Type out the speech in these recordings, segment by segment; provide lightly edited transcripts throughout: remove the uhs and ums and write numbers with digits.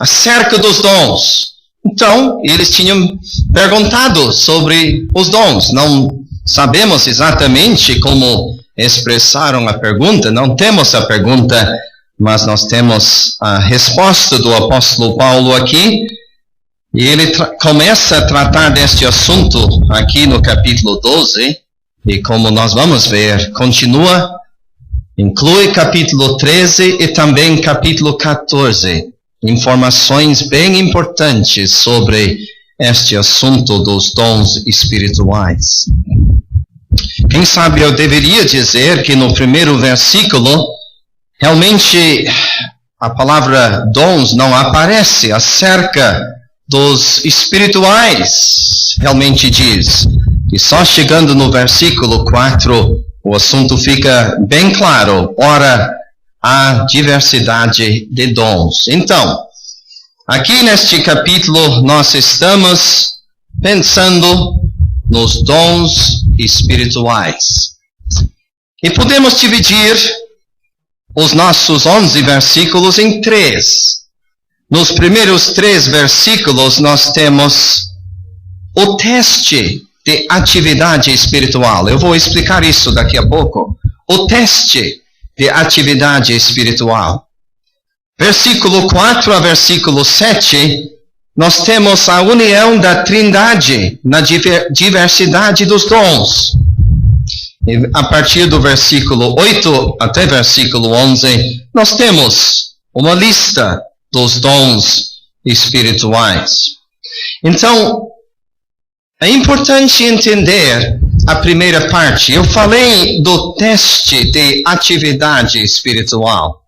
acerca dos dons. Então, eles tinham perguntado sobre os dons. Não sabemos exatamente como expressaram a pergunta, não temos a pergunta, mas nós temos a resposta do apóstolo Paulo aqui. E ele começa a tratar deste assunto aqui no capítulo 12, e como nós vamos ver, continua, inclui capítulo 13 e também capítulo 14, informações bem importantes sobre este assunto dos dons espirituais. Quem sabe eu deveria dizer que no primeiro versículo, realmente a palavra dons não aparece acerca dos espirituais, realmente diz. E só chegando no versículo 4, o assunto fica bem claro. Ora, há diversidade de dons. Então, aqui neste capítulo nós estamos pensando nos dons espirituais. E podemos dividir os nossos 11 versículos em 3. Nos primeiros 3 versículos nós temos o teste de atividade espiritual. Eu vou explicar isso daqui a pouco. O teste de atividade espiritual. Versículo 4 a versículo 7, nós temos a união da Trindade na diversidade dos dons. E a partir do versículo 8 até versículo 11, nós temos uma lista dos dons espirituais. Então, é importante entender a primeira parte. Eu falei do teste de atividade espiritual.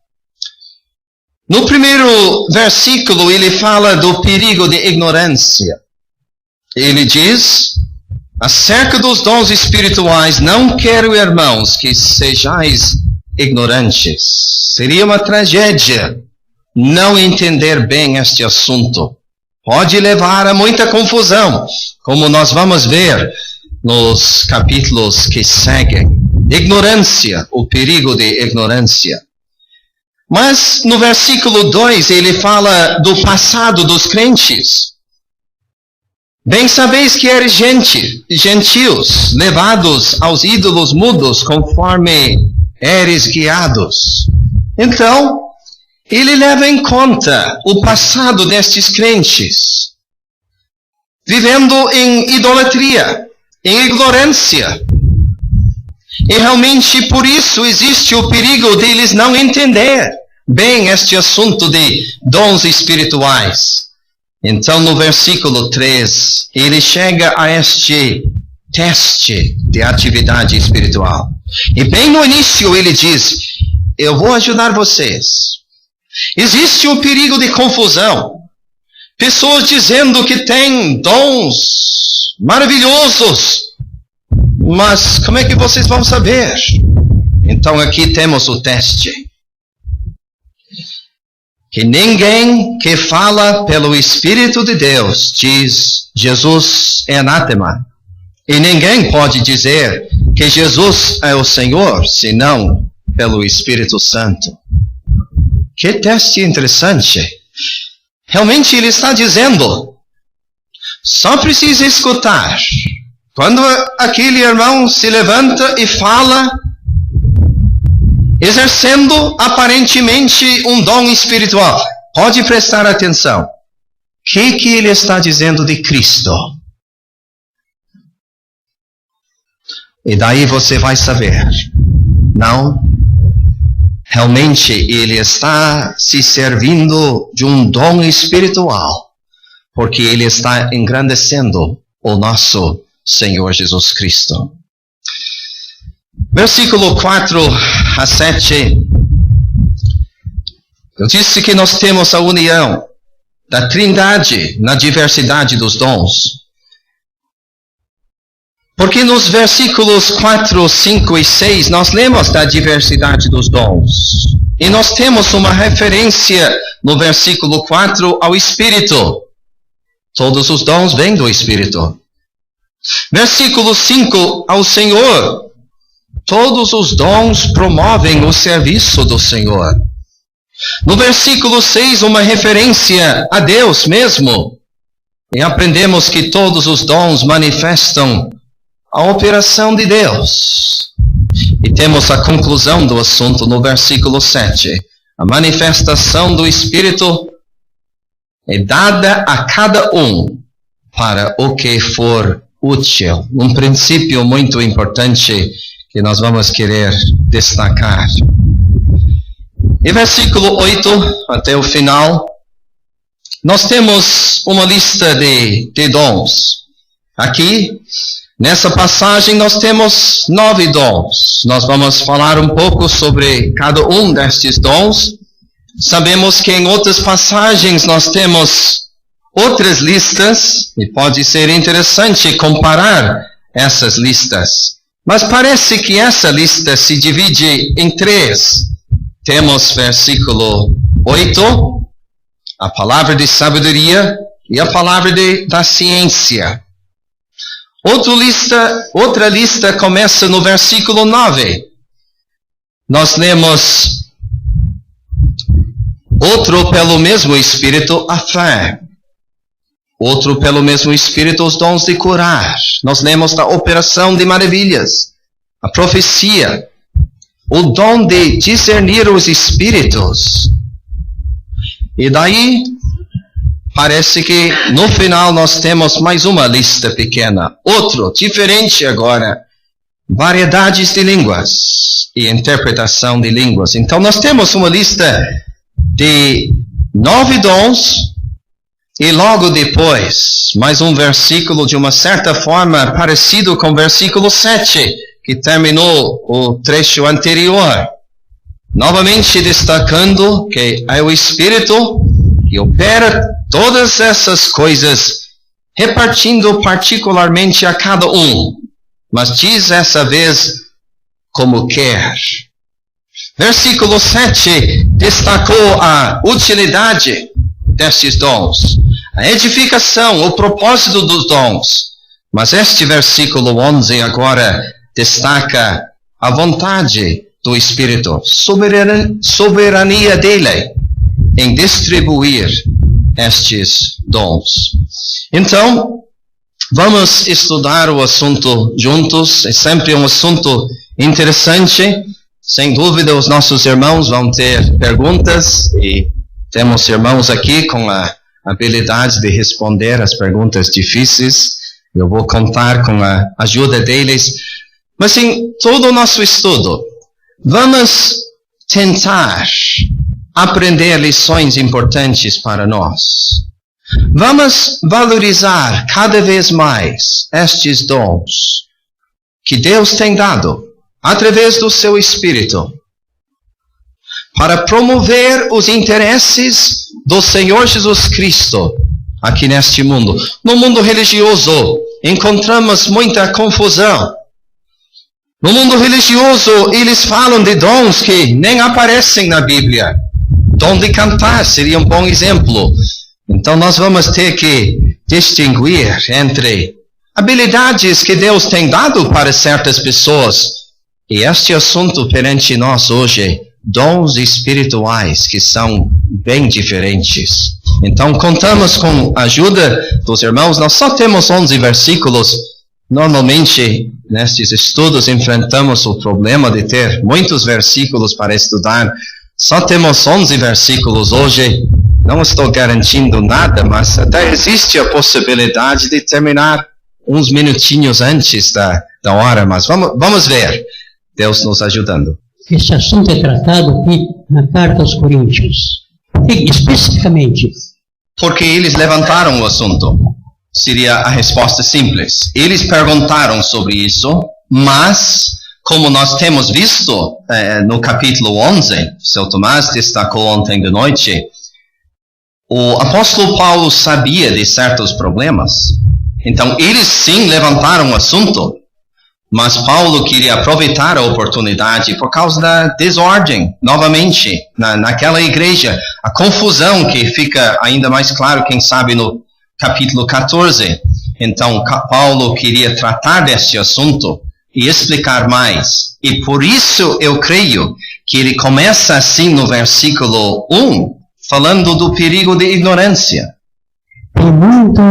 No primeiro versículo, ele fala do perigo de ignorância. Ele diz, acerca dos dons espirituais, não quero, irmãos, que sejais ignorantes. Seria uma tragédia não entender bem este assunto. Pode levar a muita confusão, como nós vamos ver nos capítulos que seguem. Ignorância, o perigo de ignorância. Mas no versículo 2 ele fala do passado dos crentes. Bem sabeis que eres gentios, levados aos ídolos mudos, conforme eres guiados. Então, ele leva em conta o passado destes crentes, vivendo em idolatria, em ignorância. E realmente por isso existe o perigo deles não entender bem este assunto de dons espirituais. Então no versículo 3, ele chega a este teste de atividade espiritual. E bem no início ele diz, eu vou ajudar vocês. Existe o perigo de confusão. Pessoas dizendo que têm dons maravilhosos. Mas como é que vocês vão saber? Então aqui temos o teste. Que ninguém que fala pelo Espírito de Deus diz Jesus é anátema. E ninguém pode dizer que Jesus é o Senhor, senão pelo Espírito Santo. Que teste interessante. Realmente ele está dizendo, só precisa escutar. Quando aquele irmão se levanta e fala, exercendo aparentemente um dom espiritual, pode prestar atenção. O que ele está dizendo de Cristo? E daí você vai saber. Não, realmente ele está se servindo de um dom espiritual, porque ele está engrandecendo o nosso Senhor Jesus Cristo. Versículo 4 a 7. Eu disse que nós temos a união da Trindade na diversidade dos dons. Porque nos versículos 4, 5 e 6 nós lemos da diversidade dos dons. E nós temos uma referência no versículo 4 ao Espírito. Todos os dons vêm do Espírito. Versículo 5 ao Senhor. Todos os dons promovem o serviço do Senhor. No versículo 6, uma referência a Deus mesmo. E aprendemos que todos os dons manifestam a operação de Deus. E temos a conclusão do assunto no versículo 7. A manifestação do Espírito é dada a cada um para o que for útil. Um princípio muito importante que nós vamos querer destacar. E versículo 8 até o final, nós temos uma lista de dons. Aqui, nessa passagem, nós temos 9 dons. Nós vamos falar um pouco sobre cada um destes dons. Sabemos que em outras passagens nós temos outras listas, e pode ser interessante comparar essas listas. Mas parece que essa lista se divide em 3. Temos versículo 8, a palavra de sabedoria e a palavra da ciência. Outra lista começa no versículo 9. Nós lemos: outro pelo mesmo Espírito, a fé. Outro pelo mesmo Espírito, os dons de curar. Nós lemos da operação de maravilhas, a profecia, o dom de discernir os espíritos. E daí, parece que no final nós temos mais uma lista pequena. Outro, diferente agora, variedades de línguas e interpretação de línguas. Então nós temos uma lista de 9 dons, e logo depois, mais um versículo de uma certa forma parecido com o versículo 7, que terminou o trecho anterior. Novamente destacando que é o Espírito que opera todas essas coisas, repartindo particularmente a cada um, mas diz essa vez como quer. Versículo 7 destacou a utilidade destes dons, a edificação, o propósito dos dons. Mas este versículo 11 agora destaca a vontade do Espírito, soberania dele em distribuir estes dons. Então, vamos estudar o assunto juntos. É sempre um assunto interessante. Sem dúvida, os nossos irmãos vão ter perguntas, e temos irmãos aqui com a habilidade de responder as perguntas difíceis. Eu vou contar com a ajuda deles. Mas em todo o nosso estudo, vamos tentar aprender lições importantes para nós. Vamos valorizar cada vez mais estes dons que Deus tem dado através do seu Espírito para promover os interesses do Senhor Jesus Cristo aqui neste mundo. No mundo religioso encontramos muita confusão. No mundo religioso eles falam de dons que nem aparecem na Bíblia. Dom de cantar seria um bom exemplo. Então nós vamos ter que distinguir entre habilidades que Deus tem dado para certas pessoas e este assunto perante nós hoje, dons espirituais que são bem diferentes. Então contamos com a ajuda dos irmãos. Nós só temos 11 versículos. Normalmente nestes estudos enfrentamos o problema de ter muitos versículos para estudar. Só temos 11 versículos hoje. Não estou garantindo nada, mas até existe a possibilidade de terminar uns minutinhos antes da hora. Mas vamos ver. Deus nos ajudando. Esse assunto é tratado aqui na carta aos Coríntios. Especificamente. Porque eles levantaram o assunto. Seria a resposta simples. Eles perguntaram sobre isso, mas, como nós temos visto no capítulo 11, seu Tomás destacou ontem de noite, o apóstolo Paulo sabia de certos problemas. Então, eles sim levantaram o assunto, mas Paulo queria aproveitar a oportunidade por causa da desordem, novamente, naquela igreja. A confusão que fica ainda mais claro, quem sabe, no capítulo 14. Então, Paulo queria tratar deste assunto e explicar mais. E por isso eu creio que ele começa assim no versículo 1, falando do perigo de ignorância. Tem muito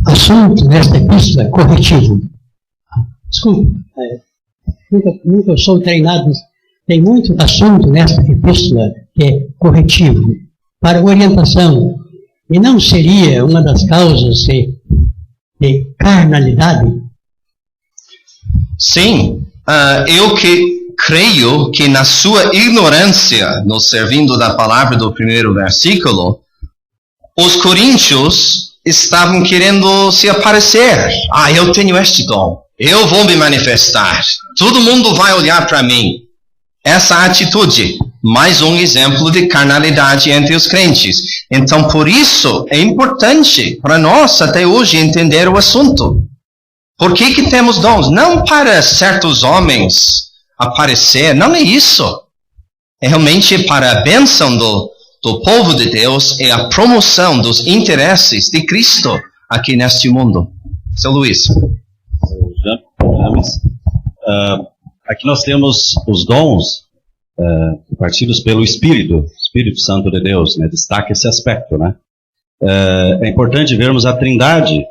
assunto nesta epístola corretivo. Desculpa, nunca sou treinado. Tem muito assunto nesta epístola que é corretivo, para orientação. E não seria uma das causas de carnalidade? Sim, eu creio que na sua ignorância, no servindo da palavra do primeiro versículo, os coríntios estavam querendo se aparecer. Eu tenho este dom, eu vou me manifestar, todo mundo vai olhar para mim. Essa atitude, mais um exemplo de carnalidade entre os crentes. Então, por isso, é importante para nós até hoje entender o assunto. Por que temos dons? Não para certos homens aparecer, não é isso. É realmente para a bênção do povo de Deus e a promoção dos interesses de Cristo aqui neste mundo. Seu Luiz. Aqui nós temos os dons partidos pelo Espírito Santo de Deus, né? Destaca esse aspecto, né? É importante vermos a Trindade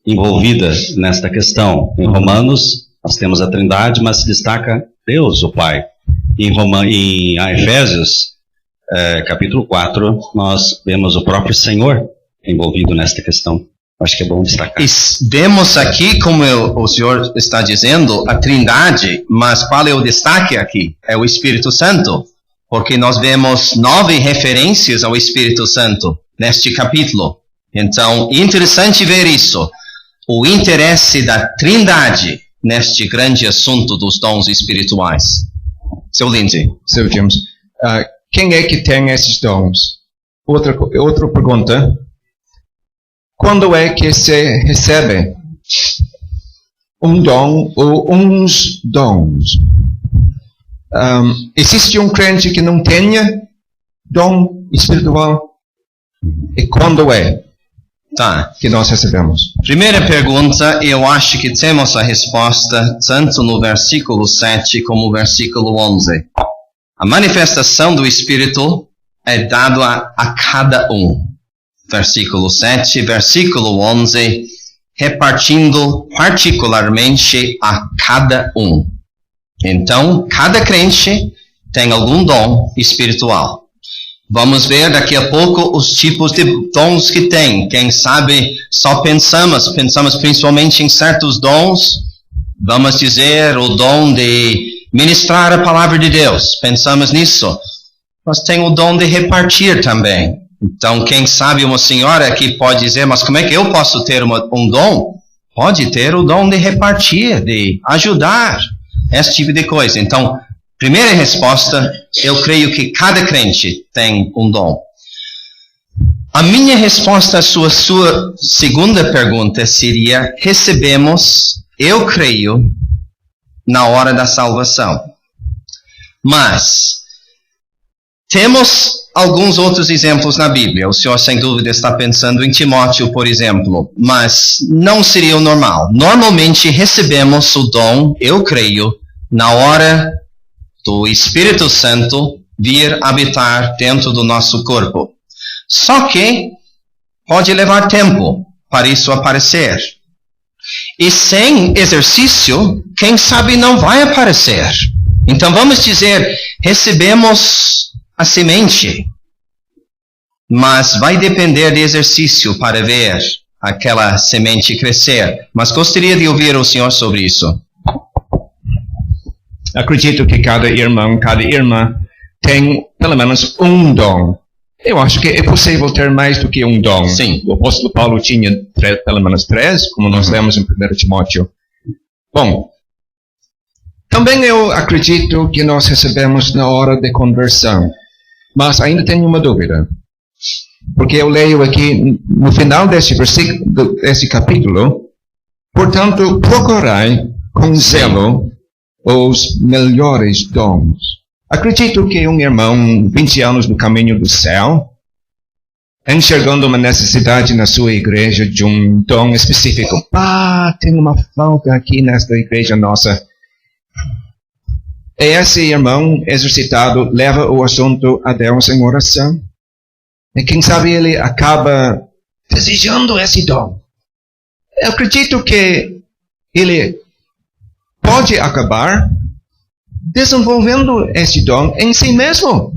envolvida nesta questão. Em Romanos nós temos a Trindade, mas se destaca Deus, o Pai. Em Efésios, capítulo 4, nós vemos o próprio Senhor envolvido nesta questão. Acho que é bom destacar. E vemos aqui, como o senhor está dizendo, a Trindade, mas qual é o destaque aqui? É o Espírito Santo, porque nós vemos 9 referências ao Espírito Santo neste capítulo. Então, interessante ver isso, o interesse da Trindade neste grande assunto dos dons espirituais. Seu Lindsay. Seu James, quem é que tem esses dons? Outra pergunta. Quando é que se recebe um dom ou uns dons? Existe um crente que não tenha dom espiritual? E quando é que nós recebemos? Primeira pergunta, eu acho que temos a resposta tanto no versículo 7 como no versículo 11. A manifestação do Espírito é dada a cada um. Versículo 7, versículo 11, repartindo particularmente a cada um. Então, cada crente tem algum dom espiritual. Vamos ver daqui a pouco os tipos de dons que tem. Quem sabe só pensamos principalmente em certos dons. Vamos dizer o dom de ministrar a palavra de Deus. Pensamos nisso. Mas tem o dom de repartir também. Então, quem sabe uma senhora aqui pode dizer, mas como é que eu posso ter um dom? Pode ter o dom de repartir, de ajudar, esse tipo de coisa. Então, primeira resposta, eu creio que cada crente tem um dom. A minha resposta à sua segunda pergunta seria, recebemos, eu creio, na hora da salvação. Mas, temos alguns outros exemplos na Bíblia. O senhor, sem dúvida, está pensando em Timóteo, por exemplo. Mas não seria o normal. Normalmente recebemos o dom, eu creio, na hora do Espírito Santo vir habitar dentro do nosso corpo. Só que pode levar tempo para isso aparecer. E sem exercício, quem sabe não vai aparecer. Então vamos dizer, recebemos a semente, mas vai depender de exercício para ver aquela semente crescer. Mas gostaria de ouvir o senhor sobre isso. Acredito que cada irmão, cada irmã tem pelo menos um dom. Eu acho que é possível ter mais do que um dom. Sim. O apóstolo Paulo tinha pelo menos 3, como nós lemos em 1 Timóteo. Bom, também eu acredito que nós recebemos na hora de conversão. Mas ainda tenho uma dúvida. Porque eu leio aqui no final desse versículo, desse capítulo, portanto, procurai com zelo os melhores dons. Acredito que um irmão, 20 anos no caminho do céu, enxergando uma necessidade na sua igreja de um dom específico. Tem uma falta aqui nesta igreja nossa. esse irmão exercitado leva o assunto a Deus em oração. E quem sabe ele acaba desejando esse dom. Eu acredito que ele pode acabar desenvolvendo esse dom em si mesmo.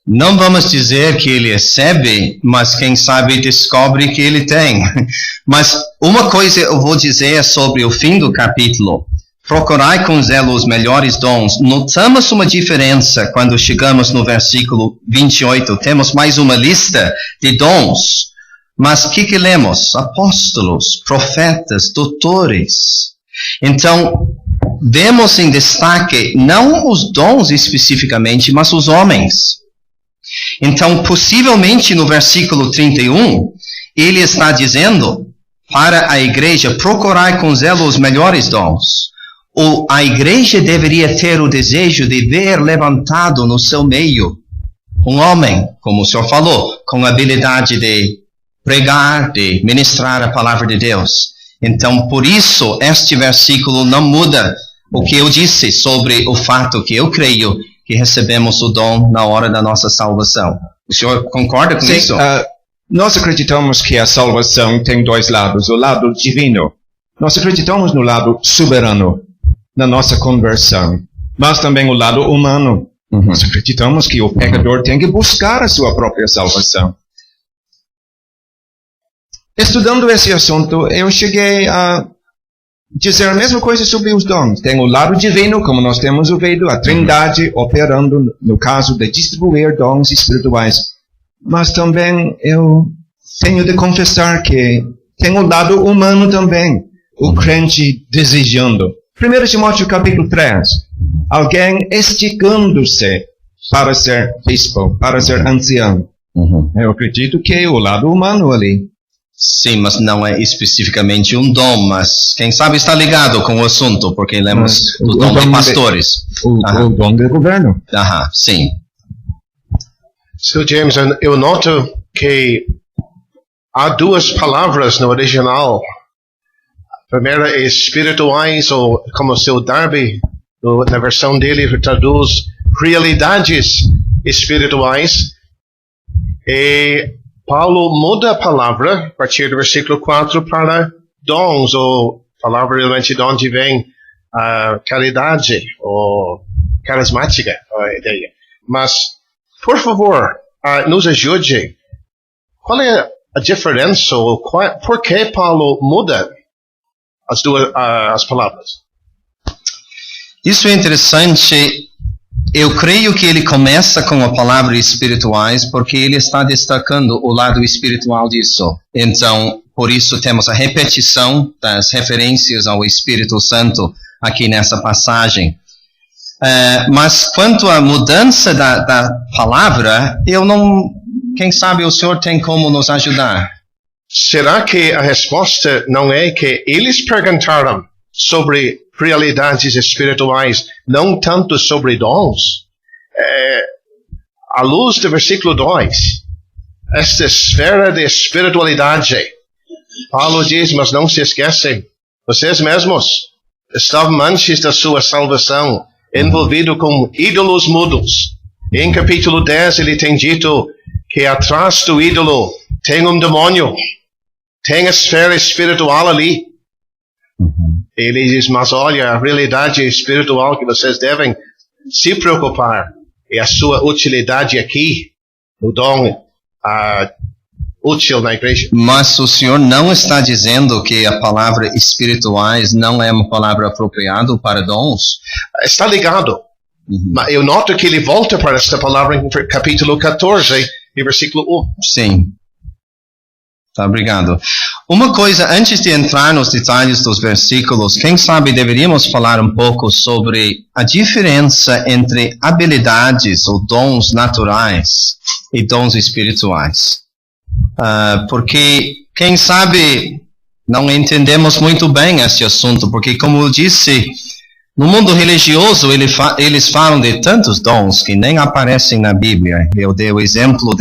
Não vamos dizer que ele recebe, mas quem sabe descobre que ele tem. Mas uma coisa eu vou dizer sobre o fim do capítulo. Procurai com zelo os melhores dons. Notamos uma diferença quando chegamos no versículo 28. Temos mais uma lista de dons. Mas o que lemos? Apóstolos, profetas, doutores. Então, vemos em destaque não os dons especificamente, mas os homens. Então, possivelmente no versículo 31, ele está dizendo para a igreja, procurai com zelo os melhores dons. Ou a igreja deveria ter o desejo de ver levantado no seu meio um homem, como o senhor falou, com habilidade de pregar, de ministrar a palavra de Deus. Então, por isso, este versículo não muda o que eu disse sobre o fato que eu creio que recebemos o dom na hora da nossa salvação. O senhor concorda com isso? Nós acreditamos que a salvação tem dois lados. O lado divino. Nós acreditamos no lado soberano, na nossa conversão. Mas também o lado humano. Nós acreditamos que o pecador tem que buscar a sua própria salvação. Estudando esse assunto, eu cheguei a dizer a mesma coisa sobre os dons. Tem o lado divino, como nós temos ouvido, a Trindade operando no caso de distribuir dons espirituais. Mas também eu tenho de confessar que tem o lado humano também, o crente desejando. 1 Timóteo capítulo 3, alguém esticando-se para ser bispo, para ser ancião. Eu acredito que é o lado humano ali. Sim, mas não é especificamente um dom, mas quem sabe está ligado com o assunto, porque lemos o dom de pastores. O dom de governo. Sim. So, James, eu noto que há duas palavras no original. A primeira é espirituais, ou como o seu Darby, na versão dele, traduz realidades espirituais. E Paulo muda a palavra, a partir do versículo 4, para dons, ou a palavra realmente de onde vem caridade, ou carismática, a ideia. Mas, por favor, nos ajude. Qual é a diferença, ou por que Paulo muda as palavras? Isso é interessante. Eu creio que ele começa com a palavra espirituais porque ele está destacando o lado espiritual disso. Então, por isso temos a repetição das referências ao Espírito Santo aqui nessa passagem. Mas quanto à mudança da palavra, quem sabe o senhor tem como nos ajudar? Será que a resposta não é que eles perguntaram sobre realidades espirituais, não tanto sobre dons? À luz do versículo 2, esta esfera de espiritualidade, Paulo diz, mas não se esquecem, vocês mesmos estavam antes da sua salvação envolvidos com ídolos mudos. Em capítulo 10 ele tem dito que atrás do ídolo tem um demônio, tem a esfera espiritual ali. Ele diz, mas olha, a realidade espiritual que vocês devem se preocupar é a sua utilidade aqui, o dom útil na igreja. Mas o senhor não está dizendo que a palavra espirituais não é uma palavra apropriada para dons? Está ligado. Mas eu noto que ele volta para esta palavra em capítulo 14, e versículo 1. Sim. Tá, obrigado. Uma coisa, antes de entrar nos detalhes dos versículos, quem sabe deveríamos falar um pouco sobre a diferença entre habilidades ou dons naturais e dons espirituais. Porque, quem sabe, não entendemos muito bem esse assunto, porque, como eu disse, no mundo religioso eles falam de tantos dons que nem aparecem na Bíblia. Eu dei o exemplo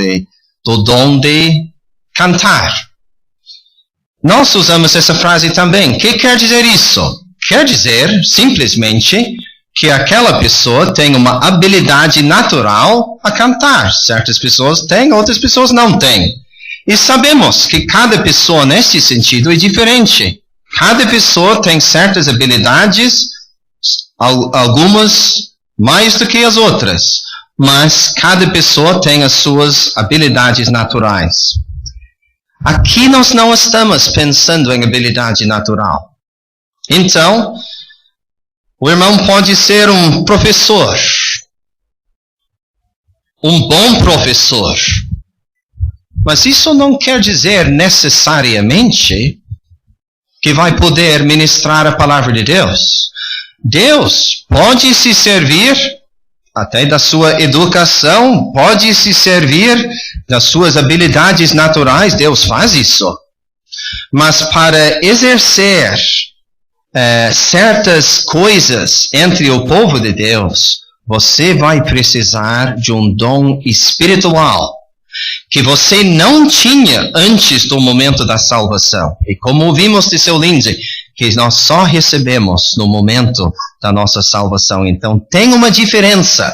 do dom de cantar. Nós usamos essa frase também. O que quer dizer isso? Quer dizer, simplesmente, que aquela pessoa tem uma habilidade natural a cantar. Certas pessoas têm, outras pessoas não têm. E sabemos que cada pessoa nesse sentido é diferente. Cada pessoa tem certas habilidades, algumas mais do que as outras. Mas cada pessoa tem as suas habilidades naturais. Aqui nós não estamos pensando em habilidade natural. Então, o irmão pode ser um professor, um bom professor, mas isso não quer dizer necessariamente que vai poder ministrar a palavra de Deus. Deus pode se servir até da sua educação, pode se servir das suas habilidades naturais, Deus faz isso. Mas para exercer certas coisas entre o povo de Deus, você vai precisar de um dom espiritual que você não tinha antes do momento da salvação. E como vimos de seu Lindsay, que nós só recebemos no momento da nossa salvação. Então tem uma diferença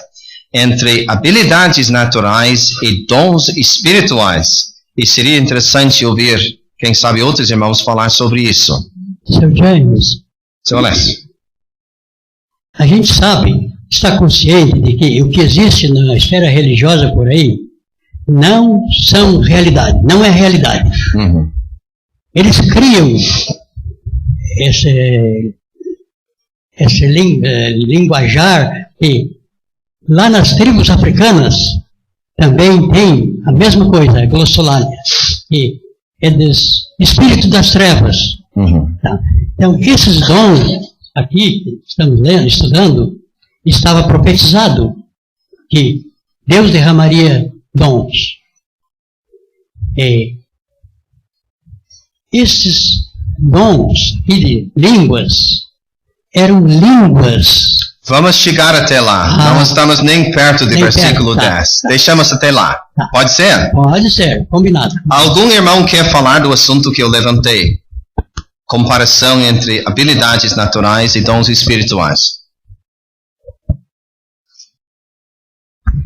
entre habilidades naturais e dons espirituais. E seria interessante ouvir, quem sabe, outros irmãos falar sobre isso. Sr. James, Seu Alessio. a gente sabe, está consciente de que o que existe na esfera religiosa por aí não são realidade, não é realidade. Uhum. Eles criam esse linguajar que lá nas tribos africanas também tem a mesma coisa, a glossolândia, que é dos espíritos das trevas. Uhum. Tá? Então, esses dons aqui que estamos lendo, estudando, estava profetizado que Deus derramaria dons. Esses dons de línguas eram línguas. Vamos chegar até lá. Não estamos nem perto do versículo 10. Deixamos até lá. Tá. Pode ser? Pode ser, combinado. Algum irmão quer falar do assunto que eu levantei? Comparação entre habilidades naturais e dons espirituais.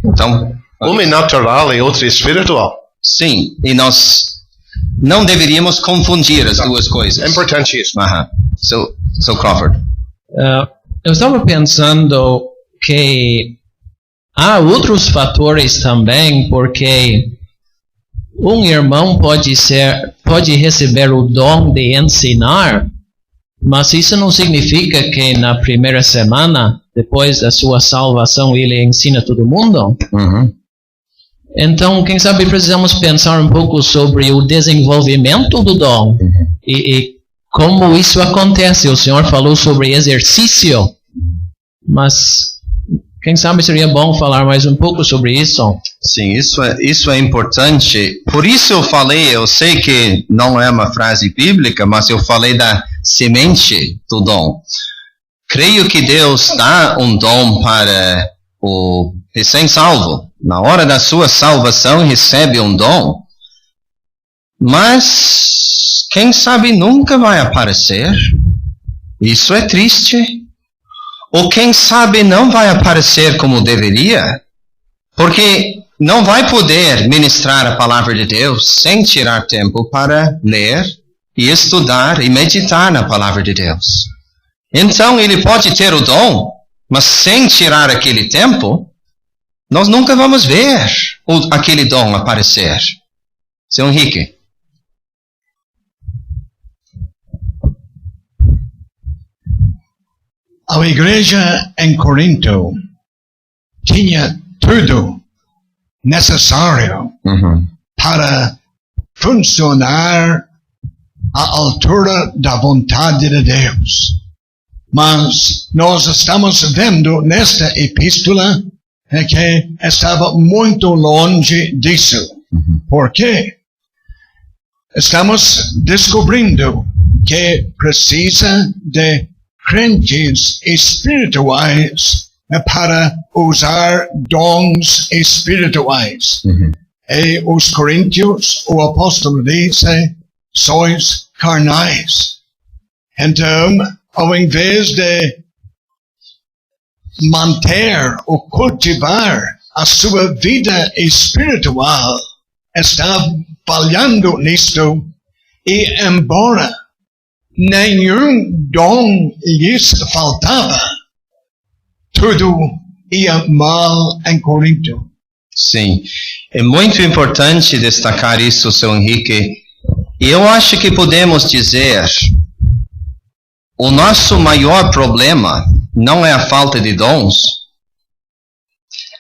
Então, Um é natural e outro é espiritual. sim, e nós não deveríamos confundir as duas coisas. É importante isso. So Crawford. Eu estava pensando que há outros fatores também, porque um irmão pode receber o dom de ensinar, mas isso não significa que na primeira semana, depois da sua salvação, ele ensina todo mundo. Uhum. Então, quem sabe precisamos pensar um pouco sobre o desenvolvimento do dom e como isso acontece. O senhor falou sobre exercício, mas quem sabe seria bom falar mais um pouco sobre isso. Sim, isso é importante. Por isso eu sei que não é uma frase bíblica, mas eu falei da semente do dom. Creio que Deus dá um dom para o recém-salvo. Na hora da sua salvação recebe um dom, mas quem sabe nunca vai aparecer. Isso é triste. Ou quem sabe não vai aparecer como deveria, porque não vai poder ministrar a palavra de Deus sem tirar tempo para ler e estudar e meditar na palavra de Deus. Então ele pode ter o dom, mas sem tirar aquele tempo, nós nunca vamos ver aquele dom aparecer. Seu Henrique. A igreja em Corinto tinha tudo necessário para funcionar à altura da vontade de Deus. Mas nós estamos vendo nesta epístola que estava muito longe disso. Por quê? Estamos descobrindo que precisa de crentes espirituais para usar dons espirituais. E os coríntios, o apóstolo disse, sois carnais. Então, ao invés de manter ou cultivar a sua vida espiritual está falhando nisto, e embora nenhum dom lhes faltava, tudo ia mal em Corinto. Sim, é muito importante destacar isso, seu Henrique. E eu acho que podemos dizer, o nosso maior problema não é a falta de dons,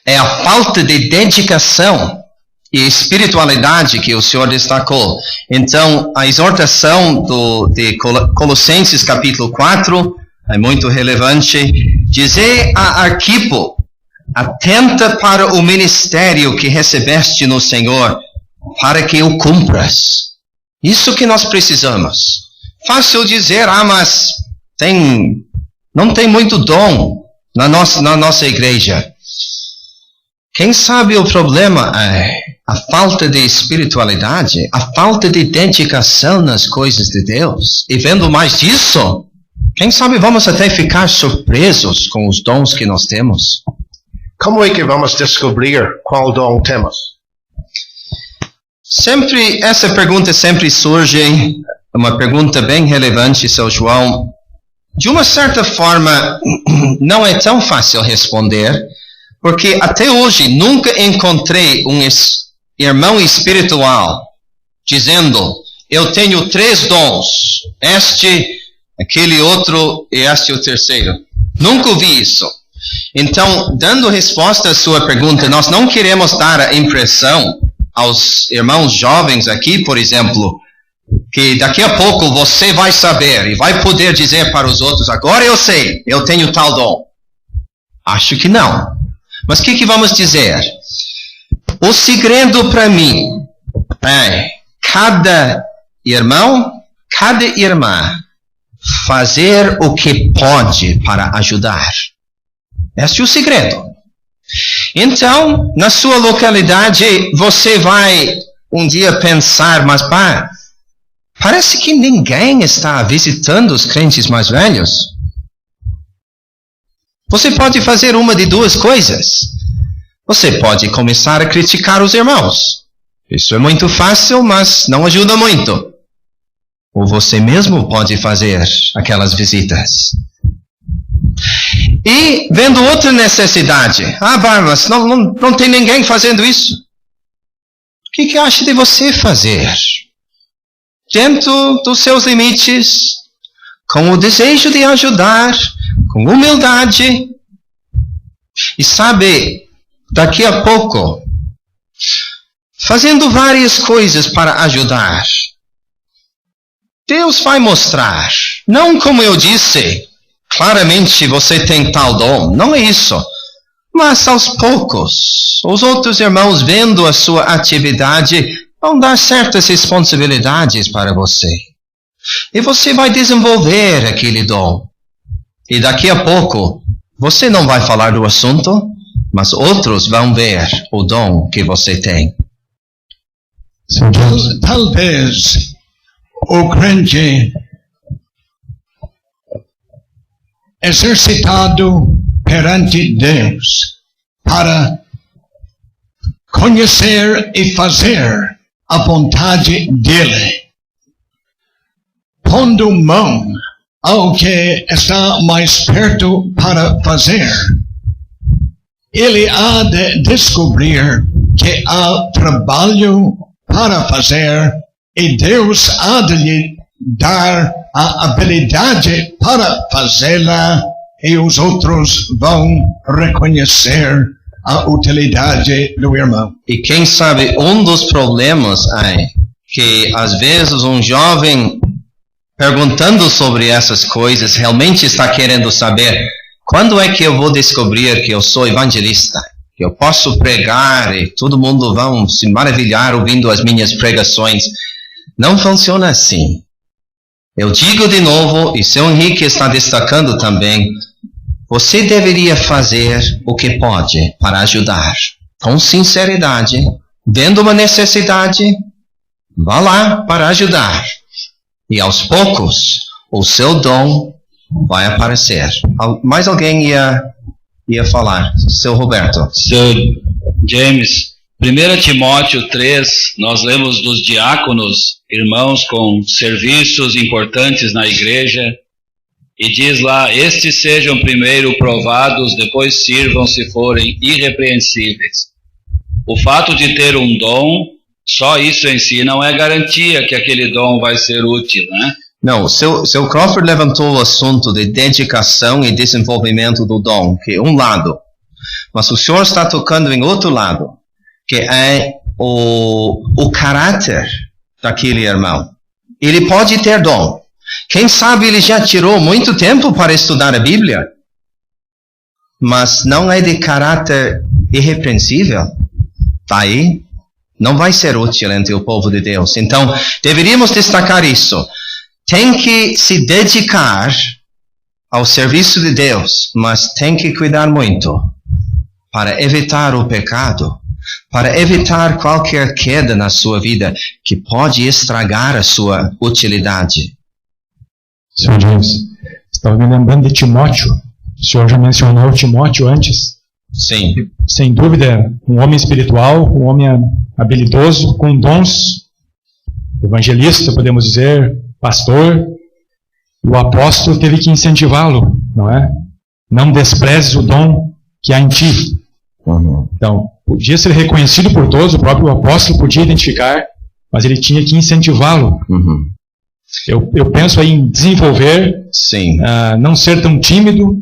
é a falta de dedicação e espiritualidade que o Senhor destacou. Então, a exortação de Colossenses capítulo 4 é muito relevante. Dizer a Arquipo: atenta para o ministério que recebeste no Senhor, para que o cumpras. Isso que nós precisamos. Fácil dizer, mas não tem muito dom na nossa igreja. Quem sabe o problema é a falta de espiritualidade, a falta de dedicação nas coisas de Deus. E vendo mais disso, quem sabe vamos até ficar surpresos com os dons que nós temos. Como é que vamos descobrir qual dom temos? Essa pergunta sempre surge, uma pergunta bem relevante, seu João. De uma certa forma, não é tão fácil responder, porque até hoje nunca encontrei um irmão espiritual dizendo: eu tenho 3 dons, este, aquele outro e este o terceiro. Nunca ouvi isso. Então, dando resposta à sua pergunta, nós não queremos dar a impressão aos irmãos jovens aqui, por exemplo, que daqui a pouco você vai saber e vai poder dizer para os outros: agora eu sei, eu tenho tal dom. Acho que não. Mas o que vamos dizer? O segredo para mim é cada irmão, cada irmã fazer o que pode para ajudar. Esse é o segredo. Então, na sua localidade, você vai um dia pensar: mas parece que ninguém está visitando os crentes mais velhos. Você pode fazer uma de duas coisas. Você pode começar a criticar os irmãos. Isso é muito fácil, mas não ajuda muito. Ou você mesmo pode fazer aquelas visitas. E vendo outra necessidade: mas não tem ninguém fazendo isso. O que acha de você fazer? Dentro dos seus limites, com o desejo de ajudar, com humildade. E sabe, daqui a pouco, fazendo várias coisas para ajudar, Deus vai mostrar. Não como eu disse, claramente você tem tal dom. Não é isso. Mas aos poucos, os outros irmãos, vendo a sua atividade, vão dar certas responsabilidades para você. E você vai desenvolver aquele dom. E daqui a pouco, você não vai falar do assunto, mas outros vão ver o dom que você tem. Talvez o crente exercitado perante Deus para conhecer e fazer a vontade dele, pondo mão ao que está mais perto para fazer, ele há de descobrir que há trabalho para fazer e Deus há de lhe dar a habilidade para fazê-la, e os outros vão reconhecer a utilidade do irmão. E quem sabe um dos problemas é que às vezes um jovem perguntando sobre essas coisas realmente está querendo saber: quando é que eu vou descobrir que eu sou evangelista? Que eu posso pregar e todo mundo vai se maravilhar ouvindo as minhas pregações. Não funciona assim. Eu digo de novo, e seu Henrique está destacando também, você deveria fazer o que pode para ajudar. Com sinceridade, vendo uma necessidade, vá lá para ajudar. E aos poucos, o seu dom vai aparecer. Mais alguém ia ia falar. Seu Roberto. Seu James, 1 Timóteo 3, nós lemos dos diáconos, irmãos com serviços importantes na igreja, e diz lá, estes sejam primeiro provados, depois sirvam se forem irrepreensíveis. O fato de ter um dom, só isso em si não é garantia que aquele dom vai ser útil, né? Não, seu Crawford levantou o assunto de dedicação e desenvolvimento do dom, que é um lado. Mas o senhor está tocando em outro lado, que é o caráter daquele irmão. Ele pode ter dom. Quem sabe ele já tirou muito tempo para estudar a Bíblia, mas não é de caráter irrepreensível. Daí, não vai ser útil entre o povo de Deus. Então, deveríamos destacar isso. Tem que se dedicar ao serviço de Deus, mas tem que cuidar muito para evitar o pecado, para evitar qualquer queda na sua vida que pode estragar a sua utilidade. Sr. James, estava me lembrando de Timóteo. O senhor já mencionou Timóteo antes. Sim. Sem dúvida, um homem espiritual, um homem habilidoso, com dons, evangelista, podemos dizer, pastor. O apóstolo teve que incentivá-lo, não é? Não desprezes o dom que há em ti. Uhum. Então, podia ser reconhecido por todos, o próprio apóstolo podia identificar, mas ele tinha que incentivá-lo. Uhum. Eu penso aí em desenvolver, Sim. Não ser tão tímido,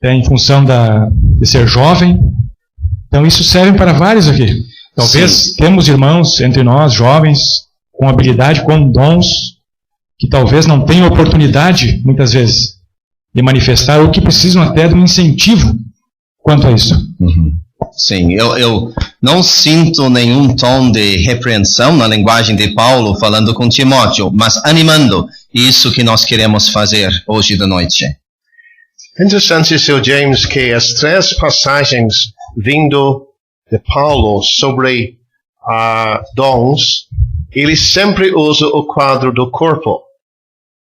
em função de ser jovem. Então isso serve para vários aqui. Talvez Sim. temos irmãos entre nós, jovens, com habilidade, com dons, que talvez não tenham oportunidade, muitas vezes, de manifestar, ou que precisam até de um incentivo quanto a isso. Uhum. Sim, eu não sinto nenhum tom de repreensão na linguagem de Paulo falando com Timóteo, mas animando isso que nós queremos fazer hoje da noite. Interessante, Sr. James, que as 3 passagens vindo de Paulo sobre dons, ele sempre usa o quadro do corpo.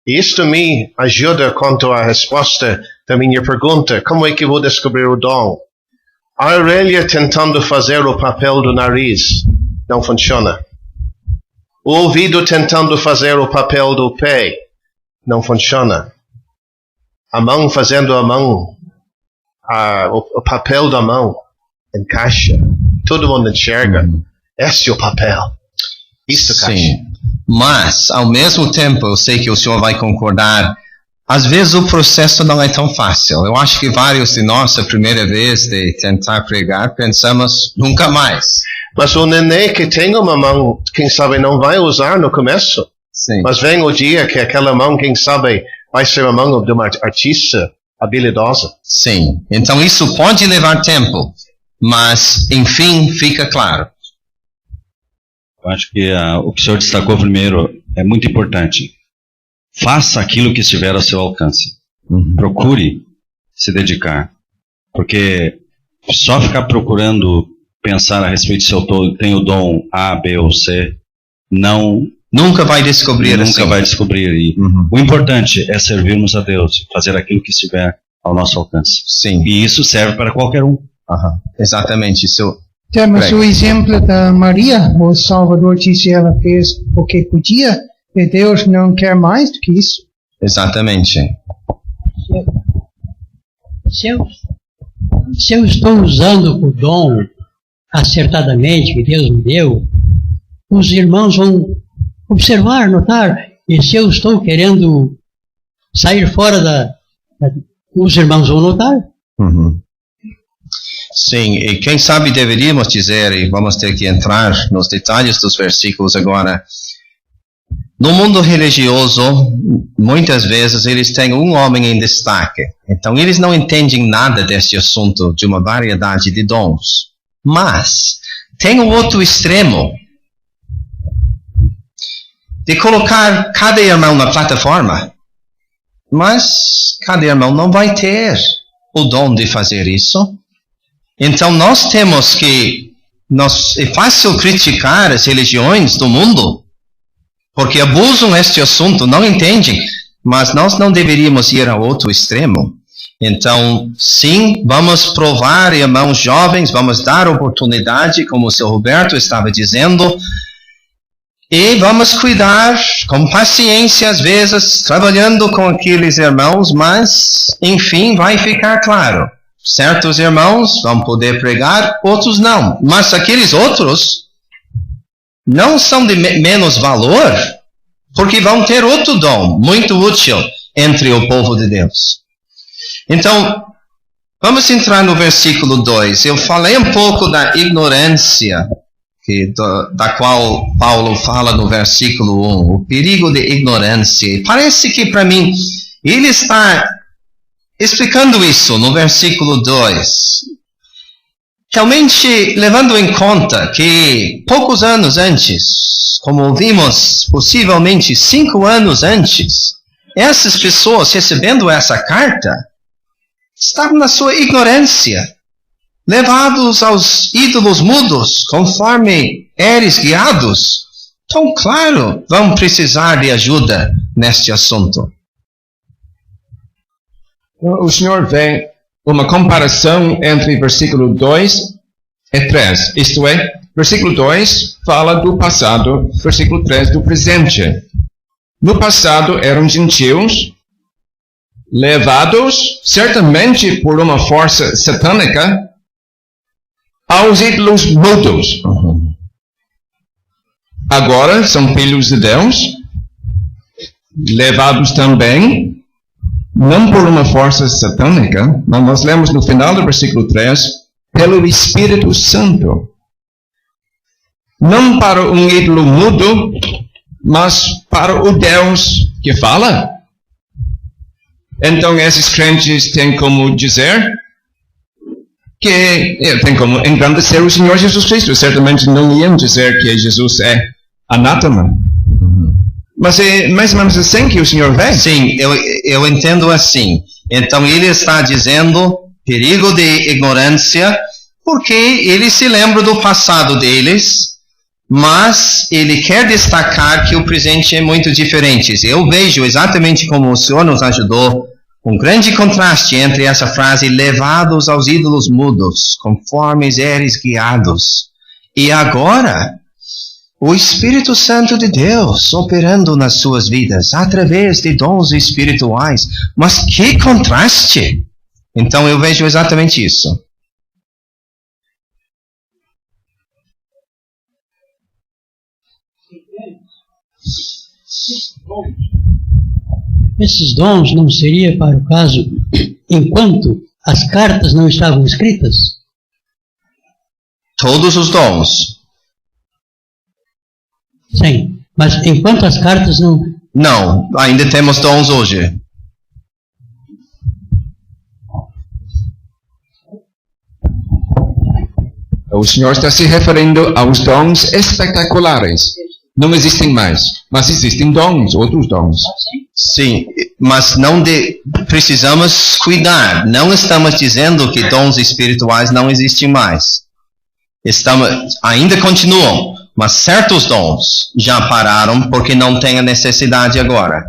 E isto me ajuda quanto à resposta da minha pergunta, como é que vou descobrir o dom? A orelha tentando fazer o papel do nariz não funciona. O ouvido tentando fazer o papel do pé não funciona. A mão fazendo o papel da mão encaixa. Todo mundo enxerga. Esse é o papel. Isso encaixa. Sim. Mas, ao mesmo tempo, eu sei que o senhor vai concordar, às vezes o processo não é tão fácil. Eu acho que vários de nós, a primeira vez de tentar pregar, pensamos, nunca mais. Mas o nenê que tem uma mão, quem sabe não vai usar no começo. Sim. Mas vem o dia que aquela mão, quem sabe, vai ser a mão de uma artista habilidosa. Sim. Então isso pode levar tempo, mas, enfim, fica claro. Eu acho que o que o senhor destacou primeiro é muito importante. Faça aquilo que estiver ao seu alcance. Uhum. Procure se dedicar. Porque só ficar procurando pensar a respeito se eu tenho o dom A, B ou C, nunca vai descobrir. Nunca vai descobrir. E o importante é servirmos a Deus, fazer aquilo que estiver ao nosso alcance. Sim. E isso serve para qualquer um. Uhum. Exatamente. Temos o exemplo da Maria. O Salvador disse que ela fez o que podia, e Deus não quer mais do que isso. Exatamente. Se eu estou usando o dom acertadamente que Deus me deu, os irmãos vão observar, notar, e se eu estou querendo sair fora os irmãos vão notar. Uhum. Sim, e quem sabe deveríamos dizer, e vamos ter que entrar nos detalhes dos versículos agora. No mundo religioso, muitas vezes eles têm um homem em destaque. Então eles não entendem nada deste assunto de uma variedade de dons. Mas tem o outro extremo de colocar cada irmão na plataforma. Mas cada irmão não vai ter o dom de fazer isso. Então nós temos que... é fácil criticar as religiões do mundo, porque abusam este assunto, não entendem. Mas nós não deveríamos ir ao outro extremo. Então, sim, vamos provar, irmãos jovens, vamos dar oportunidade, como o seu Roberto estava dizendo, e vamos cuidar com paciência, às vezes, trabalhando com aqueles irmãos, mas, enfim, vai ficar claro. Certos irmãos vão poder pregar, outros não. Mas aqueles outros não são de menos valor, porque vão ter outro dom muito útil entre o povo de Deus. Então, vamos entrar no versículo 2. Eu falei um pouco da ignorância, da qual Paulo fala no versículo 1, o perigo de ignorância. E parece que para mim, ele está explicando isso no versículo 2. Realmente, levando em conta que poucos anos antes, como ouvimos, possivelmente 5 anos antes, essas pessoas recebendo essa carta estavam na sua ignorância, levados aos ídolos mudos, conforme eres guiados. Então, claro, vão precisar de ajuda neste assunto. O senhor vê uma comparação entre versículo 2 e 3. Isto é, versículo 2 fala do passado, versículo 3 do presente. No passado eram gentios, levados, certamente por uma força satânica, aos ídolos mudos. Agora são filhos de Deus, levados também, não por uma força satânica, mas nós lemos no final do versículo 3, pelo Espírito Santo. Não para um ídolo mudo, mas para o Deus que fala. Então esses crentes têm como dizer que tem como engrandecer o Senhor Jesus Cristo. Certamente não iam dizer que Jesus é anátema. Mas é mais ou menos assim que o Senhor vê? Sim, eu entendo assim. Então ele está dizendo perigo de ignorância, porque ele se lembra do passado deles, mas ele quer destacar que o presente é muito diferente. Eu vejo exatamente como o Senhor nos ajudou, um grande contraste entre essa frase, levados aos ídolos mudos, conforme eres guiados. E agora, o Espírito Santo de Deus operando nas suas vidas, através de dons espirituais. Mas que contraste! Então eu vejo exatamente isso. Esses dons não seria para o caso enquanto as cartas não estavam escritas? Todos os dons. Sim, mas enquanto as cartas não... Não, ainda temos dons hoje. O Senhor está se referindo aos dons espetaculares. Não existem mais, mas existem dons, outros dons. Sim, mas precisamos cuidar. Não estamos dizendo que dons espirituais não existem mais. Ainda continuam, mas certos dons já pararam porque não tem a necessidade agora.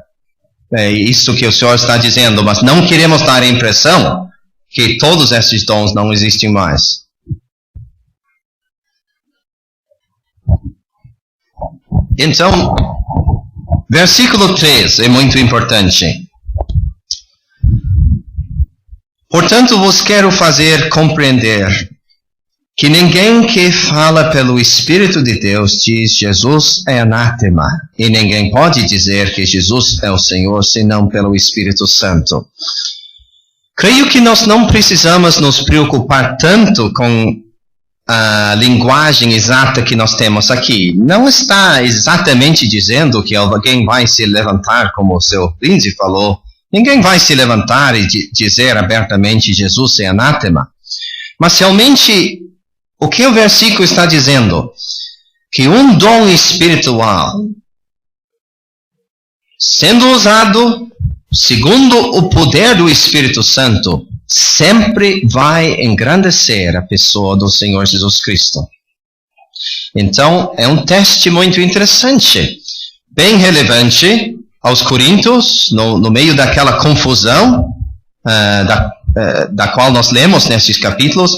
É isso que o Senhor está dizendo, mas não queremos dar a impressão que todos esses dons não existem mais. Então, versículo 3 é muito importante. Portanto, vos quero fazer compreender que ninguém que fala pelo Espírito de Deus diz Jesus é anátema, e ninguém pode dizer que Jesus é o Senhor senão pelo Espírito Santo. Creio que nós não precisamos nos preocupar tanto com a linguagem exata que nós temos aqui. Não está exatamente dizendo que alguém vai se levantar, como o seu Lindsay falou. Ninguém vai se levantar e dizer abertamente Jesus é anátema. Mas realmente, o que o versículo está dizendo? Que um dom espiritual, sendo usado segundo o poder do Espírito Santo, sempre vai engrandecer a pessoa do Senhor Jesus Cristo. Então, é um teste muito interessante, bem relevante aos coríntios, no meio daquela confusão, da qual nós lemos nesses capítulos,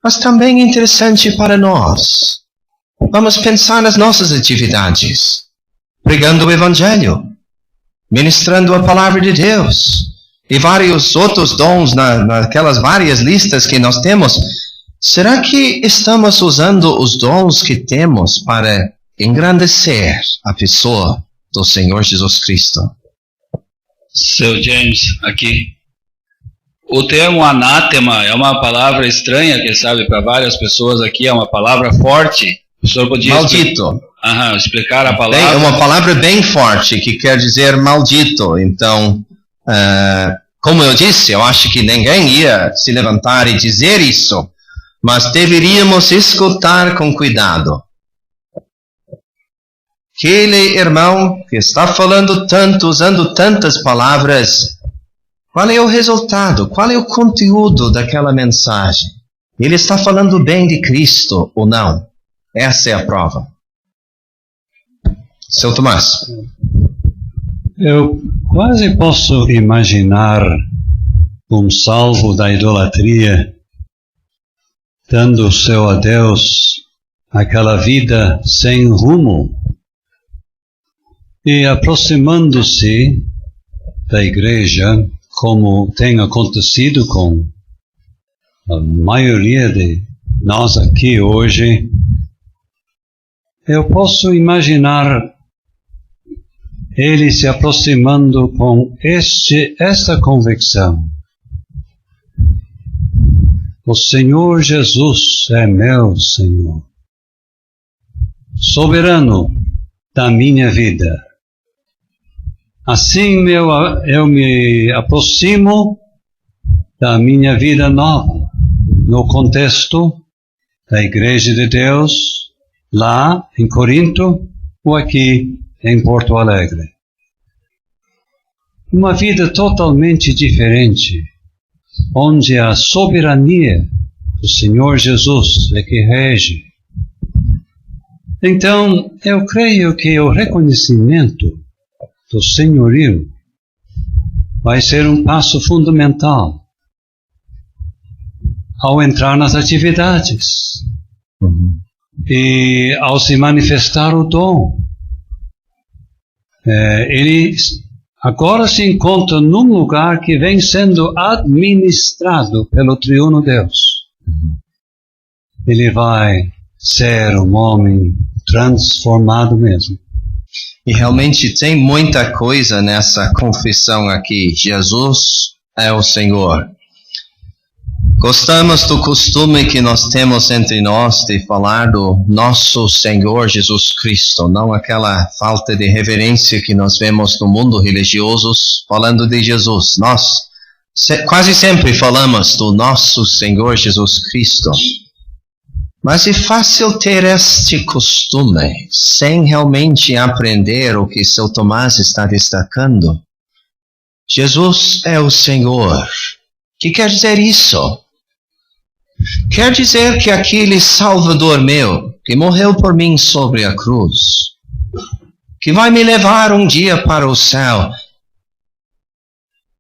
mas também interessante para nós. Vamos pensar nas nossas atividades, pregando o Evangelho, ministrando a palavra de Deus, e vários outros dons naquelas várias listas que nós temos. Será que estamos usando os dons que temos para engrandecer a pessoa do Senhor Jesus Cristo? Seu James, aqui. O termo anátema é uma palavra estranha, quem sabe, para várias pessoas aqui, é uma palavra forte. O senhor podia maldito. Explicar a palavra? É uma palavra bem forte, que quer dizer maldito. Então, como eu disse, eu acho que ninguém ia se levantar e dizer isso, mas deveríamos escutar com cuidado. Aquele irmão que está falando tanto, usando tantas palavras, qual é o resultado? Qual é o conteúdo daquela mensagem? Ele está falando bem de Cristo ou não? Essa é a prova. Seu Tomás. Eu quase posso imaginar um salvo da idolatria dando o seu adeus àquela vida sem rumo e aproximando-se da igreja, como tem acontecido com a maioria de nós aqui hoje. Eu posso imaginar ele se aproximando com esta convicção: o Senhor Jesus é meu Senhor, soberano da minha vida. Assim eu me aproximo da minha vida nova, no contexto da Igreja de Deus, lá em Corinto ou aqui em Porto Alegre. Uma vida totalmente diferente, onde a soberania do Senhor Jesus é que rege. Então, eu creio que o reconhecimento do senhorio vai ser um passo fundamental ao entrar nas atividades e ao se manifestar o dom. Ele agora se encontra num lugar que vem sendo administrado pelo triuno Deus. Ele vai ser um homem transformado mesmo. E realmente tem muita coisa nessa confissão aqui. Jesus é o Senhor. Gostamos do costume que nós temos entre nós de falar do nosso Senhor Jesus Cristo, não aquela falta de reverência que nós vemos no mundo religioso falando de Jesus. Nós quase sempre falamos do nosso Senhor Jesus Cristo. Mas é fácil ter este costume sem realmente aprender o que São Tomás está destacando. Jesus é o Senhor. O que quer dizer isso? Quer dizer que aquele Salvador meu, que morreu por mim sobre a cruz, que vai me levar um dia para o céu,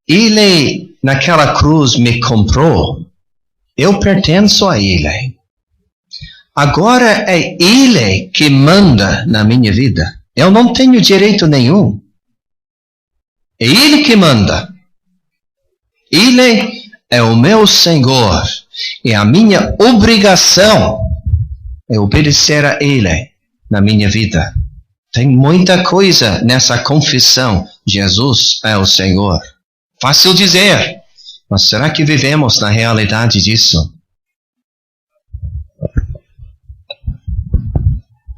ele naquela cruz me comprou. Eu pertenço a ele. Agora é ele que manda na minha vida. Eu não tenho direito nenhum. É ele que manda. Ele é o meu Senhor. E a minha obrigação é obedecer a ele na minha vida. Tem muita coisa nessa confissão. Jesus é o Senhor. Fácil dizer. Mas será que vivemos na realidade disso?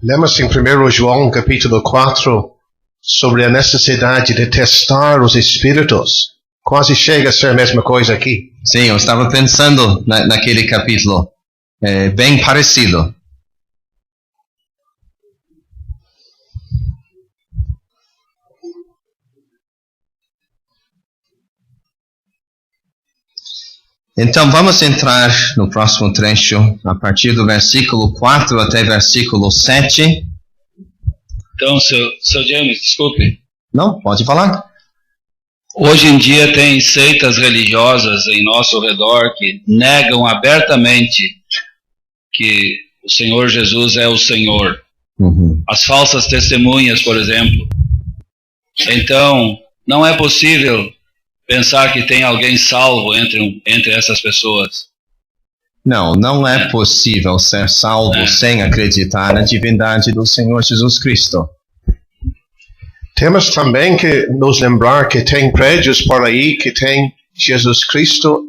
Lemos em 1 João capítulo 4 sobre a necessidade de testar os espíritos. Quase chega a ser a mesma coisa aqui. Sim, eu estava pensando naquele capítulo. É bem parecido. Então vamos entrar no próximo trecho, a partir do versículo 4 até versículo 7. Então, seu James, desculpe. Não, pode falar. Hoje em dia tem seitas religiosas em nosso redor que negam abertamente que o Senhor Jesus é o Senhor. As falsas testemunhas, por exemplo. Então, não é possível pensar que tem alguém salvo entre essas pessoas. Não, não é possível ser salvo sem acreditar na divindade do Senhor Jesus Cristo. Temos também que nos lembrar que tem prédios por aí que tem Jesus Cristo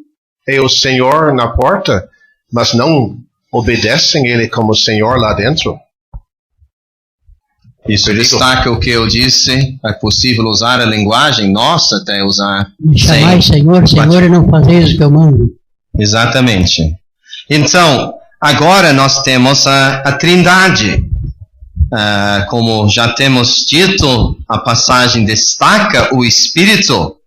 é o Senhor na porta, mas não obedecem Ele como Senhor lá dentro. Isso destaca o que eu disse, é possível usar a linguagem nossa até usar. Me chamai Senhor, Senhor, e não fazeis o que eu mando. Exatamente. Então, agora nós temos a Trindade. Como já temos dito, a passagem destaca o Espírito.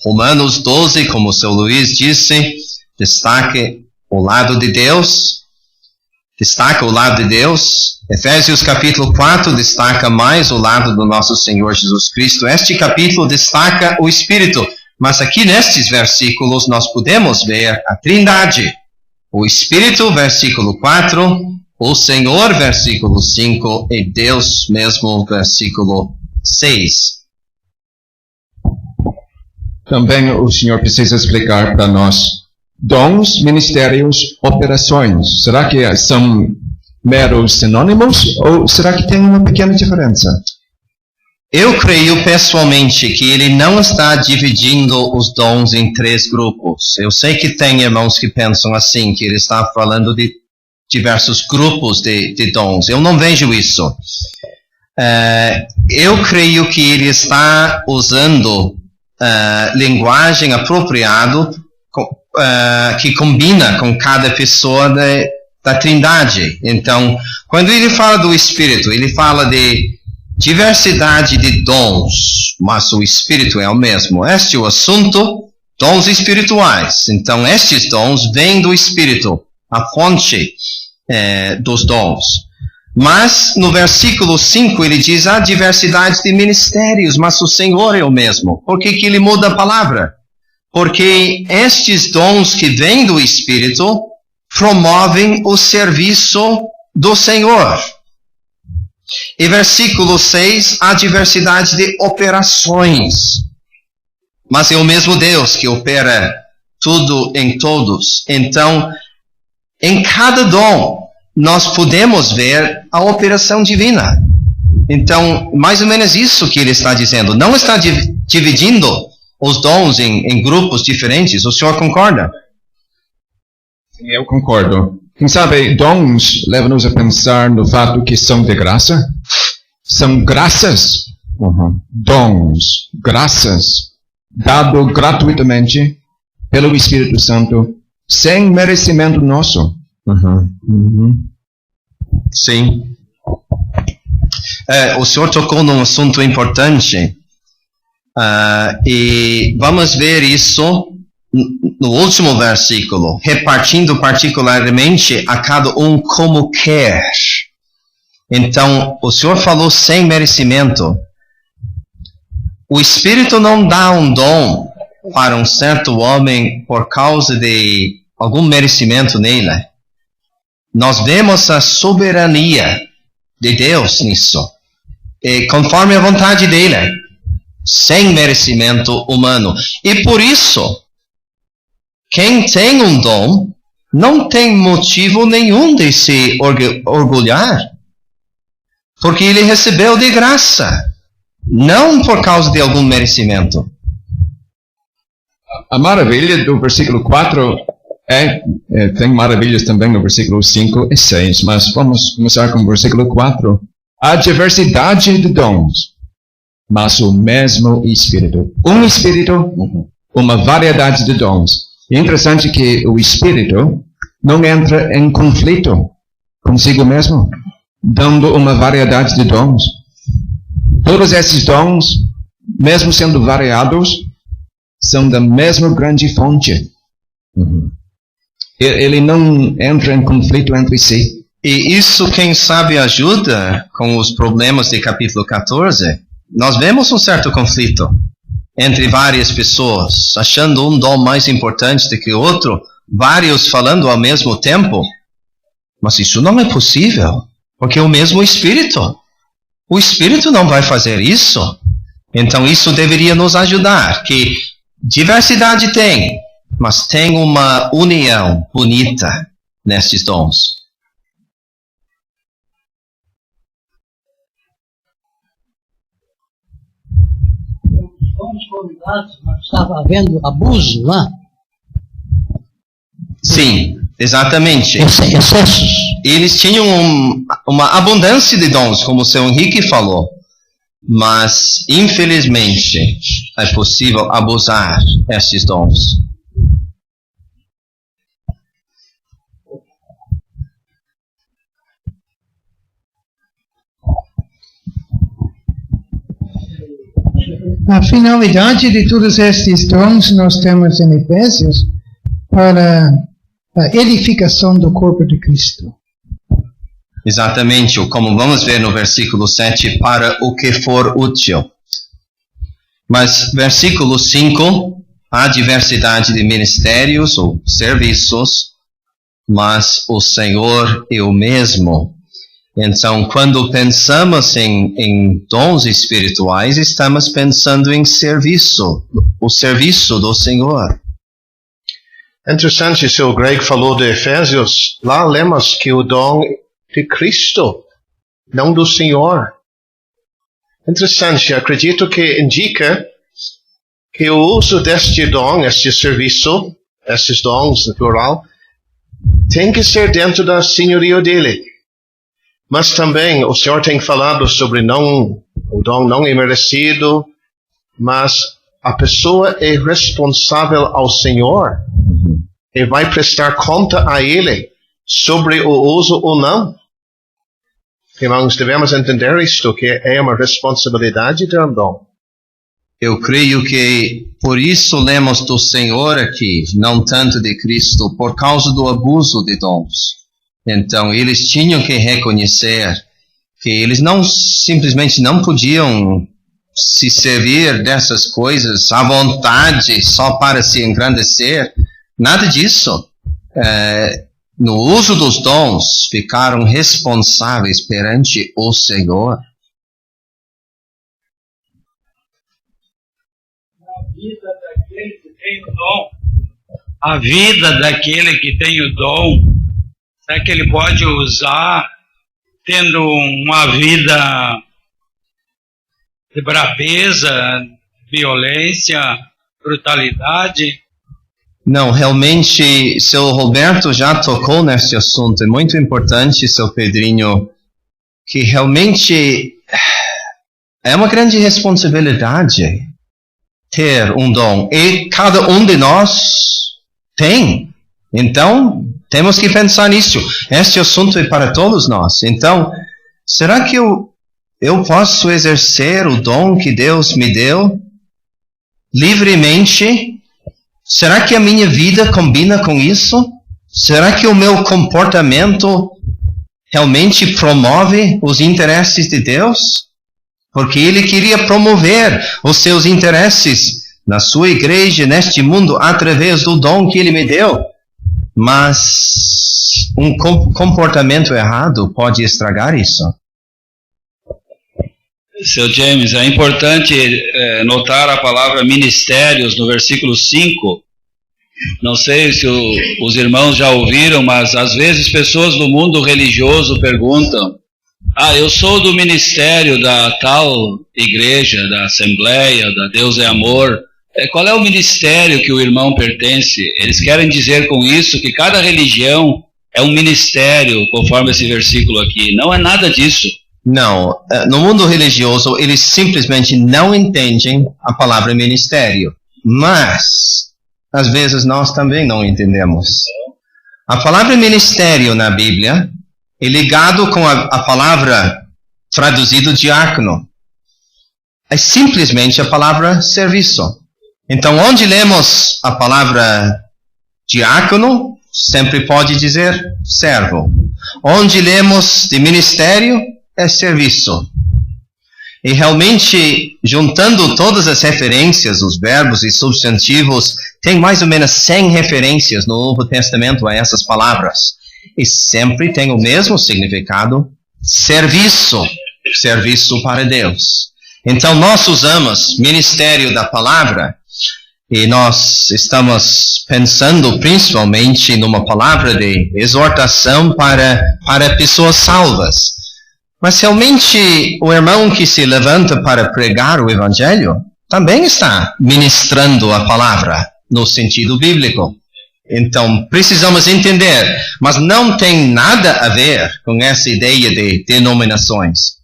Romanos 12, como o seu Luiz disse, destaca o lado de Deus. Destaca o lado de Deus. Efésios capítulo 4 destaca mais o lado do nosso Senhor Jesus Cristo. Este capítulo destaca o Espírito. Mas aqui nestes versículos nós podemos ver a Trindade. O Espírito, versículo 4. O Senhor, versículo 5. E Deus mesmo, versículo 6. Também o Senhor precisa explicar para nós dons, ministérios, operações. Será que são meros sinônimos ou será que tem uma pequena diferença? Eu creio pessoalmente que ele não está dividindo os dons em 3 grupos. Eu sei que tem irmãos que pensam assim, que ele está falando de diversos grupos de dons. Eu não vejo isso. Eu creio que ele está usando linguagem apropriada que combina com cada pessoa da Trindade. Então, quando ele fala do Espírito, ele fala de diversidade de dons, mas o Espírito é o mesmo. Este é o assunto, dons espirituais. Então, estes dons vêm do Espírito, a fonte dos dons. Mas, no versículo 5, ele diz a diversidade de ministérios, mas o Senhor é o mesmo. Por que ele muda a palavra? Porque estes dons que vêm do Espírito promovem o serviço do Senhor. E versículo 6, a diversidade de operações. Mas é o mesmo Deus que opera tudo em todos. Então, em cada dom, nós podemos ver a operação divina. Então, mais ou menos isso que ele está dizendo. Não está dividindo os dons em grupos diferentes. O senhor concorda? Sim, eu concordo. Quem sabe, dons levam-nos a pensar no fato que são de graça. São graças. Dons, graças, dado gratuitamente pelo Espírito Santo, sem merecimento nosso. Sim. O senhor tocou num assunto importante. E vamos ver isso no último versículo, repartindo particularmente a cada um como quer. Então, o Senhor falou sem merecimento. O Espírito não dá um dom para um certo homem por causa de algum merecimento nele. Nós vemos a soberania de Deus nisso, e conforme a vontade dele, sem merecimento humano. E por isso, quem tem um dom não tem motivo nenhum de se orgulhar, porque ele recebeu de graça, não por causa de algum merecimento. A maravilha do versículo 4 tem maravilhas também no versículo 5 e 6, mas vamos começar com o versículo 4. A diversidade de dons, mas o mesmo Espírito. Um Espírito, uma variedade de dons. É interessante que o Espírito não entra em conflito consigo mesmo, dando uma variedade de dons. Todos esses dons, mesmo sendo variados, são da mesma grande fonte. Ele não entra em conflito entre si. E isso, quem sabe, ajuda com os problemas de capítulo 14. nós vemos um certo conflito entre várias pessoas, achando um dom mais importante do que o outro, vários falando ao mesmo tempo. Mas isso não é possível, porque é o mesmo Espírito. O Espírito não vai fazer isso. Então isso deveria nos ajudar, que diversidade tem, mas tem uma união bonita nestes dons. Fomos convidados, mas estava havendo abuso lá. Sim, exatamente. Excessos. Eles tinham uma abundância de dons, como o seu Henrique falou. Mas, infelizmente, é possível abusar desses dons. A finalidade de todos estes dons nós temos em Efésios para a edificação do corpo de Cristo. Exatamente, como vamos ver no versículo 7, para o que for útil. Mas, versículo 5, há diversidade de ministérios ou serviços, mas o Senhor é o mesmo. Então, quando pensamos em dons espirituais, estamos pensando em serviço, o serviço do Senhor. Interessante, se o Greg falou de Efésios, lá lemos que o dom de Cristo, não do Senhor. Interessante, acredito que indica que o uso deste dom, este serviço, estes dons no plural, tem que ser dentro da senhoria dele. Mas também o Senhor tem falado sobre o dom não é merecido, mas a pessoa é responsável ao Senhor e vai prestar conta a Ele sobre o uso ou não. Irmãos, devemos entender isto, que é uma responsabilidade de um dom. Eu creio que por isso lemos do Senhor aqui, não tanto de Cristo, por causa do abuso de dons. Então, eles tinham que reconhecer que eles simplesmente não podiam se servir dessas coisas à vontade, só para se engrandecer. Nada disso. No uso dos dons, ficaram responsáveis perante o Senhor. A vida daquele que tem o dom, será que ele pode usar tendo uma vida de braveza, violência, brutalidade? Não, realmente, seu Roberto já tocou nesse assunto. É muito importante, seu Pedrinho, que realmente é uma grande responsabilidade ter um dom. E cada um de nós tem. Então, temos que pensar nisso. Este assunto é para todos nós. Então, será que eu posso exercer o dom que Deus me deu livremente? Será que a minha vida combina com isso? Será que o meu comportamento realmente promove os interesses de Deus? Porque Ele queria promover os seus interesses na sua igreja, neste mundo, através do dom que Ele me deu. Mas um comportamento errado pode estragar isso. Seu James, é importante notar a palavra ministérios no versículo 5. Não sei se os irmãos já ouviram, mas às vezes pessoas do mundo religioso perguntam: eu sou do ministério da tal igreja, da Assembleia, da Deus é Amor. Qual é o ministério que o irmão pertence? Eles querem dizer com isso que cada religião é um ministério, conforme esse versículo aqui. Não é nada disso. Não, no mundo religioso eles simplesmente não entendem a palavra ministério, mas às vezes nós também não entendemos. A palavra ministério na Bíblia é ligado com a palavra traduzido diácono. É simplesmente a palavra serviço. Então, onde lemos a palavra diácono, sempre pode dizer servo. Onde lemos de ministério, é serviço. E realmente, juntando todas as referências, os verbos e substantivos, tem mais ou menos 100 referências no Novo Testamento a essas palavras. E sempre tem o mesmo significado: serviço. Serviço para Deus. Então nós usamos ministério da palavra, e nós estamos pensando principalmente numa palavra de exortação para pessoas salvas. Mas realmente o irmão que se levanta para pregar o Evangelho também está ministrando a palavra no sentido bíblico. Então precisamos entender, mas não tem nada a ver com essa ideia de denominações.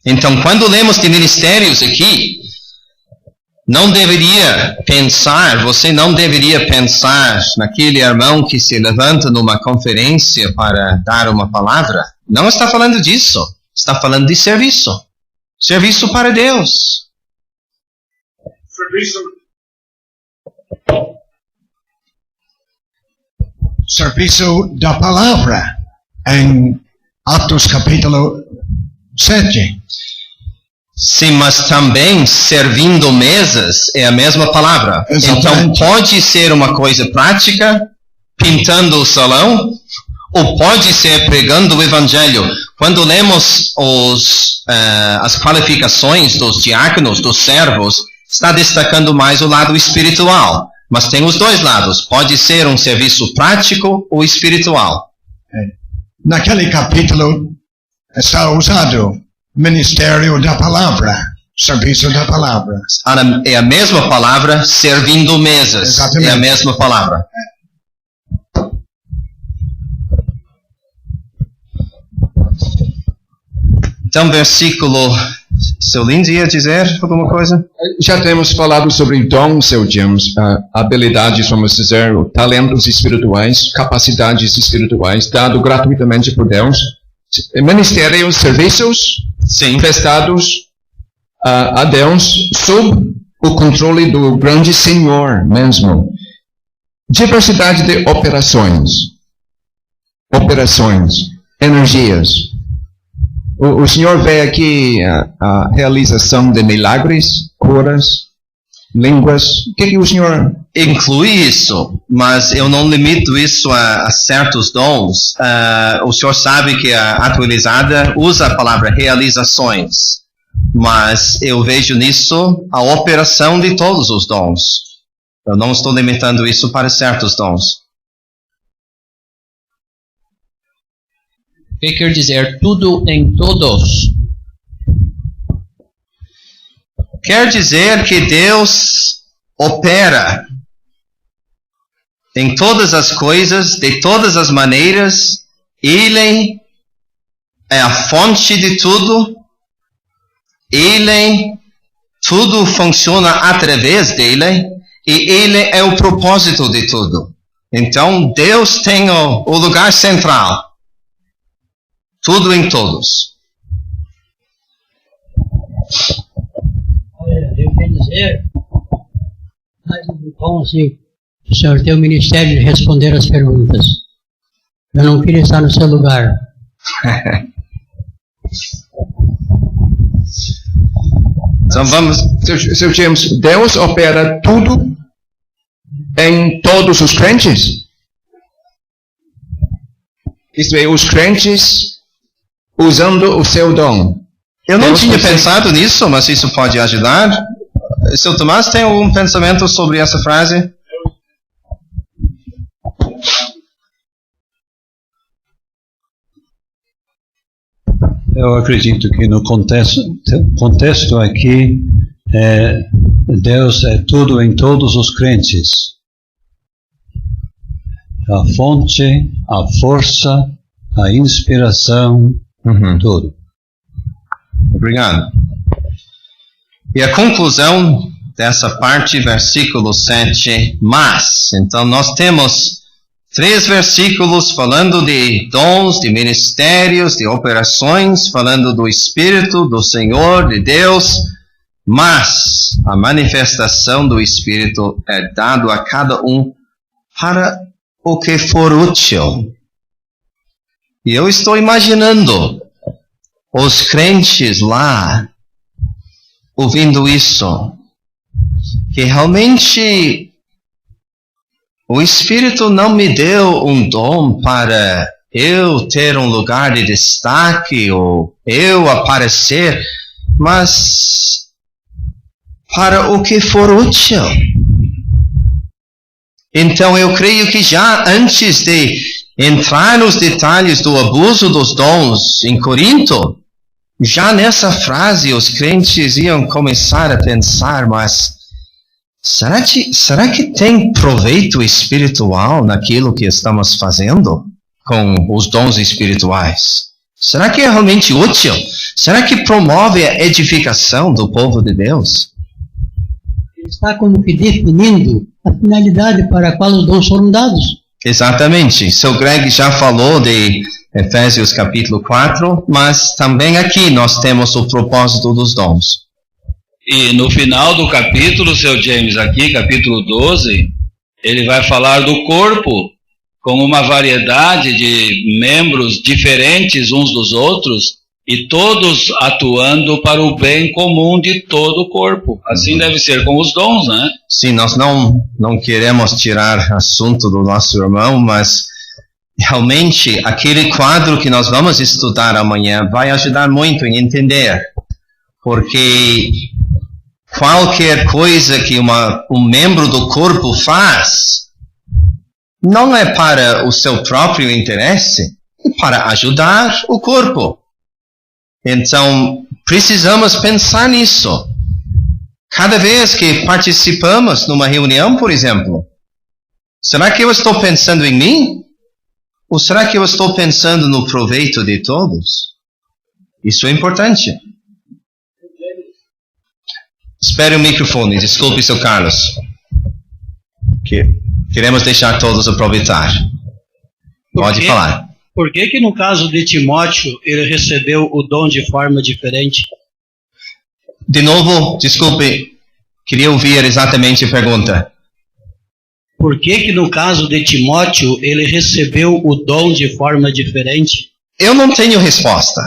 Então quando lemos de ministérios aqui, você não deveria pensar naquele irmão que se levanta numa conferência para dar uma palavra. Não está falando disso. Está falando de serviço. Serviço para Deus. Serviço da palavra. Em Atos capítulo 7. Sim, mas também servindo mesas é a mesma palavra. Exatamente. Então pode ser uma coisa prática, pintando o salão, ou pode ser pregando o Evangelho. Quando lemos as qualificações dos diáconos, dos servos, está destacando mais o lado espiritual. Mas tem os dois lados. Pode ser um serviço prático ou espiritual. Naquele capítulo está usado ministério da palavra, serviço da palavra. É a mesma palavra, servindo mesas. Exatamente. É a mesma palavra. Então, versículo... Seu Lindsay ia dizer alguma coisa? Já temos falado sobre dons, seu James, habilidades, vamos dizer, talentos espirituais, capacidades espirituais, dado gratuitamente por Deus. Ministérios, serviços, sim, prestados a Deus sob o controle do grande Senhor mesmo. Diversidade de operações, energias. O Senhor vê aqui a realização de milagres, curas, línguas. O que o Senhor inclui isso? Mas eu não limito isso a certos dons. O Senhor sabe que a atualizada usa a palavra realizações. Mas eu vejo nisso a operação de todos os dons. Eu não estou limitando isso para certos dons. O que quer dizer tudo em todos? Quer dizer que Deus opera em todas as coisas, de todas as maneiras. Ele é a fonte de tudo. Tudo funciona através dele. E ele é o propósito de tudo. Então Deus tem o lugar central. Tudo em todos. Olha, eu quero dizer, mais bom assim, o senhor tem o ministério de responder as perguntas. Eu não queria estar no seu lugar. Então vamos, seu James, Deus opera tudo em todos os crentes? Isto é, os crentes usando o seu dom. Eu não tinha pensado nisso, mas isso pode ajudar. Seu Tomás, tem algum pensamento sobre essa frase? Eu acredito que no contexto aqui, Deus é tudo em todos os crentes. A fonte, a força, a inspiração, tudo. Obrigado. E a conclusão dessa parte, versículo 7, mas. Então nós temos 3 versículos falando de dons, de ministérios, de operações, falando do Espírito, do Senhor, de Deus, mas a manifestação do Espírito é dado a cada um para o que for útil. E eu estou imaginando os crentes lá, ouvindo isso, que realmente o Espírito não me deu um dom para eu ter um lugar de destaque ou eu aparecer, mas para o que for útil. Então eu creio que já antes de entrar nos detalhes do abuso dos dons em Corinto, já nessa frase os crentes iam começar a pensar, mas será que tem proveito espiritual naquilo que estamos fazendo com os dons espirituais? Será que é realmente útil? Será que promove a edificação do povo de Deus? Está como que definindo a finalidade para a qual os dons foram dados. Exatamente. Seu Greg já falou de Efésios capítulo 4, mas também aqui nós temos o propósito dos dons. E no final do capítulo, seu James, aqui, capítulo 12, ele vai falar do corpo como uma variedade de membros diferentes uns dos outros e todos atuando para o bem comum de todo o corpo. Assim deve ser com os dons, né? Sim, nós não queremos tirar assunto do nosso irmão, mas realmente aquele quadro que nós vamos estudar amanhã vai ajudar muito em entender. Porque qualquer coisa que um membro do corpo faz não é para o seu próprio interesse, é para ajudar o corpo. Então, precisamos pensar nisso. Cada vez que participamos numa reunião, por exemplo, será que eu estou pensando em mim? Ou será que eu estou pensando no proveito de todos? Isso é importante. Espere o microfone, desculpe, seu Carlos. Queremos deixar todos aproveitar. Pode falar. Por que no caso de Timóteo ele recebeu o dom de forma diferente? De novo, desculpe, queria ouvir exatamente a pergunta. Por que no caso de Timóteo ele recebeu o dom de forma diferente? Eu não tenho resposta.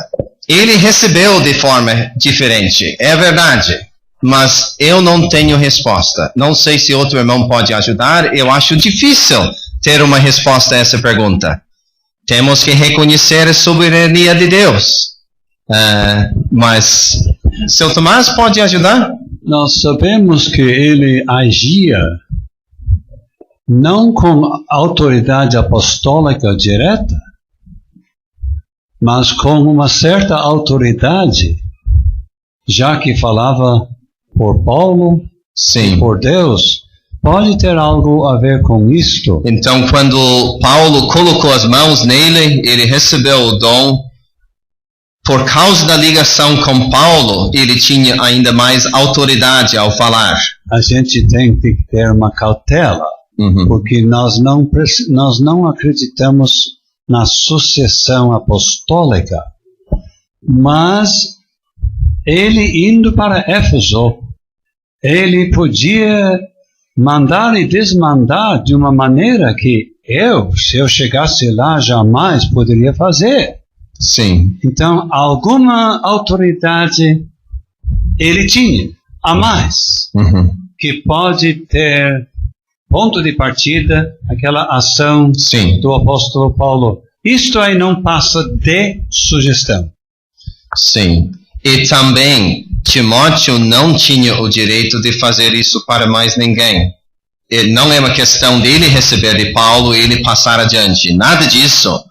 Ele recebeu de forma diferente, é verdade. Mas eu não tenho resposta. Não sei se outro irmão pode ajudar. Eu acho difícil ter uma resposta a essa pergunta. Temos que reconhecer a soberania de Deus. Mas, seu Tomás pode ajudar? Nós sabemos que ele agia não com autoridade apostólica direta, mas com uma certa autoridade, já que falava por Paulo, sim, por Deus. Pode ter algo a ver com isto. Então, quando Paulo colocou as mãos nele, ele recebeu o dom. Por causa da ligação com Paulo, ele tinha ainda mais autoridade ao falar. A gente tem que ter uma cautela, porque nós não acreditamos na sucessão apostólica. Mas ele indo para Éfeso, ele podia mandar e desmandar de uma maneira que se eu chegasse lá, jamais poderia fazer. Sim. Então, alguma autoridade ele tinha a mais, que pode ter ponto de partida, aquela ação do apóstolo Paulo. Isto aí não passa de sugestão. Sim. E também, Timóteo não tinha o direito de fazer isso para mais ninguém. E não é uma questão dele receber de Paulo e ele passar adiante. Nada disso.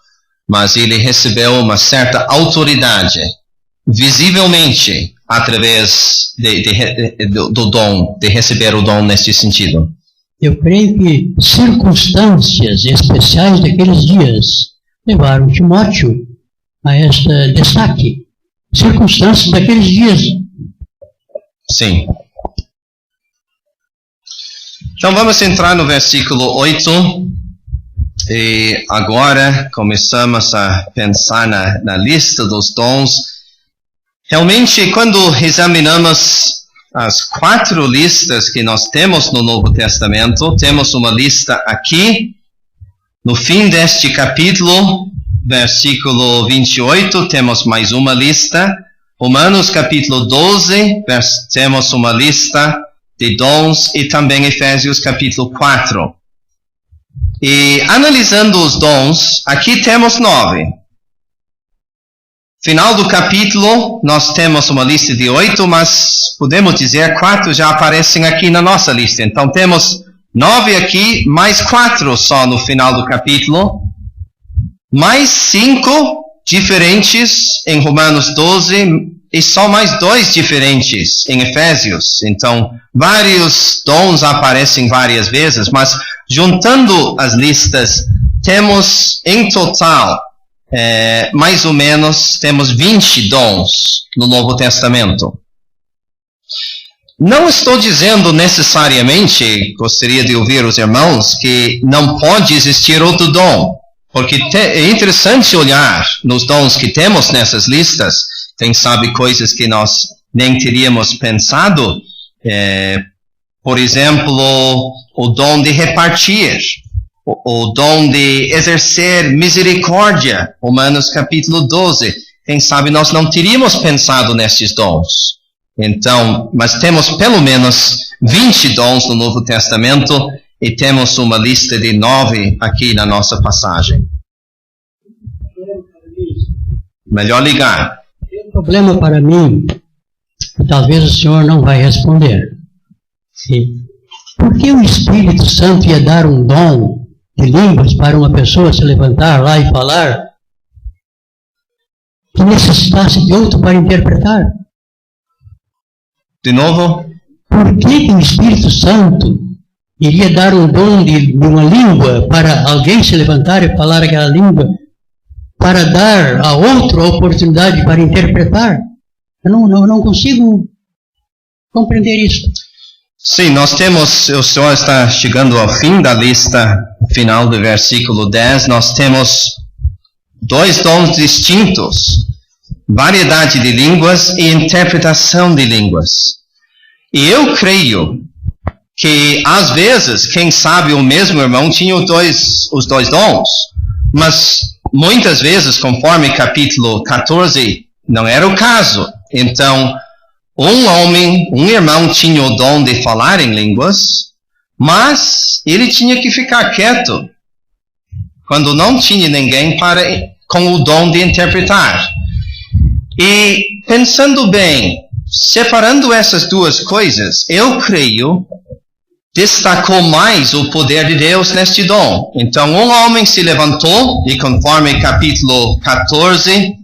Mas ele recebeu uma certa autoridade, visivelmente, através do dom, de receber o dom neste sentido. Eu creio que circunstâncias especiais daqueles dias levaram Timóteo a este destaque. Circunstâncias daqueles dias. Sim. Então vamos entrar no versículo 8. E agora começamos a pensar na lista dos dons. Realmente, quando examinamos as 4 listas que nós temos no Novo Testamento, temos uma lista aqui, no fim deste capítulo, versículo 28, temos mais uma lista. Romanos capítulo 12, temos uma lista de dons, e também Efésios capítulo 4. E analisando os dons, aqui temos 9. Final do capítulo, nós temos uma lista de 8, mas podemos dizer 4 já aparecem aqui na nossa lista. Então temos 9 aqui, mais 4 só no final do capítulo, mais 5 diferentes em Romanos 12, e só mais 2 diferentes em Efésios. Então, vários dons aparecem várias vezes, mas juntando as listas, temos em total, mais ou menos, temos 20 dons no Novo Testamento. Não estou dizendo necessariamente, gostaria de ouvir os irmãos, que não pode existir outro dom, porque é interessante olhar nos dons que temos nessas listas. Quem sabe coisas que nós nem teríamos pensado, por exemplo, o dom de repartir, o dom de exercer misericórdia, Romanos capítulo 12. Quem sabe nós não teríamos pensado nesses dons. Então, mas temos pelo menos 20 dons no Novo Testamento, e temos uma lista de 9 aqui na nossa passagem. Melhor ligar. Tem um problema para mim, que talvez o senhor não vai responder. Sim. Por que o Espírito Santo ia dar um dom de línguas para uma pessoa se levantar lá e falar que necessitasse de outro para interpretar? De novo? Por que o Espírito Santo iria dar um dom de uma língua para alguém se levantar e falar aquela língua, para dar a outro a oportunidade para interpretar? Eu não consigo compreender isso. Sim, nós temos, o senhor está chegando ao fim da lista final do versículo 10, nós temos 2 dons distintos: variedade de línguas e interpretação de línguas. E eu creio que, às vezes, quem sabe o mesmo irmão tinha os dois dons, mas muitas vezes, conforme capítulo 14, não era o caso. Então, um irmão tinha o dom de falar em línguas, mas ele tinha que ficar quieto quando não tinha ninguém com o dom de interpretar. E pensando bem, separando essas duas coisas, eu creio, destacou mais o poder de Deus neste dom. Então, um homem se levantou, e conforme capítulo 14,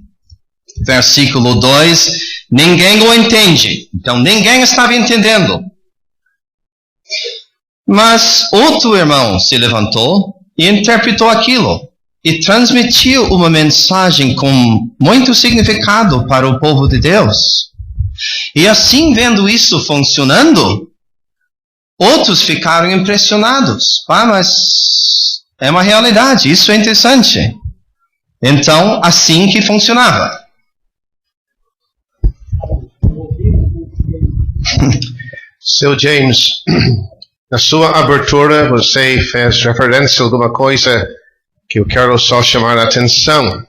versículo 2, ninguém o entende. Então, ninguém estava entendendo. Mas outro irmão se levantou e interpretou aquilo, e transmitiu uma mensagem com muito significado para o povo de Deus. E assim, vendo isso funcionando, outros ficaram impressionados. Mas é uma realidade, isso é interessante. Então, assim que funcionava. Seu James, na sua abertura você fez referência a alguma coisa que eu quero só chamar a atenção.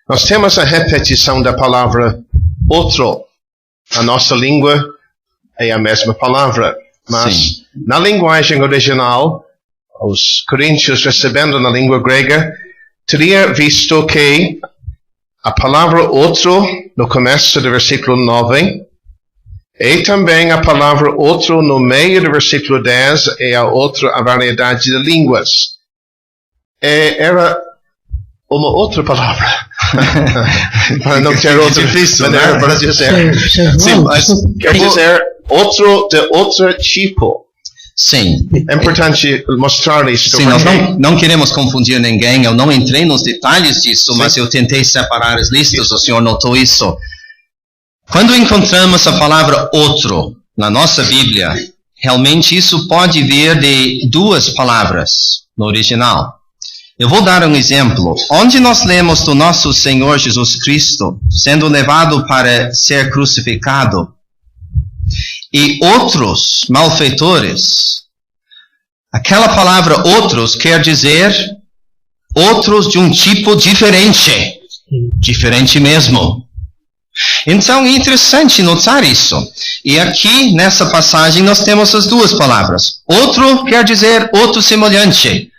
Nós temos a repetição da palavra outro. A nossa língua é a mesma palavra, mas sim, na linguagem original, os coríntios recebendo na língua grega, teria visto que a palavra outro no começo do versículo 9, e também a palavra outro no meio do versículo 10 é a variedade de línguas. Era uma outra palavra. Não quero outra maneira para dizer. Sim, mas quer dizer outro de outro tipo. Sim. É importante mostrar isso. Sim, nós não queremos confundir ninguém. Eu não entrei nos detalhes disso, mas eu tentei separar as listas. Isso. O senhor notou isso. Quando encontramos a palavra outro na nossa Bíblia, realmente isso pode vir de 2 palavras no original. Eu vou dar um exemplo. Onde nós lemos do nosso Senhor Jesus Cristo sendo levado para ser crucificado, e outros malfeitores, aquela palavra outros quer dizer outros de um tipo diferente. Diferente mesmo. Então é interessante notar isso. E aqui nessa passagem nós temos as duas palavras. Outro quer dizer outro semelhante.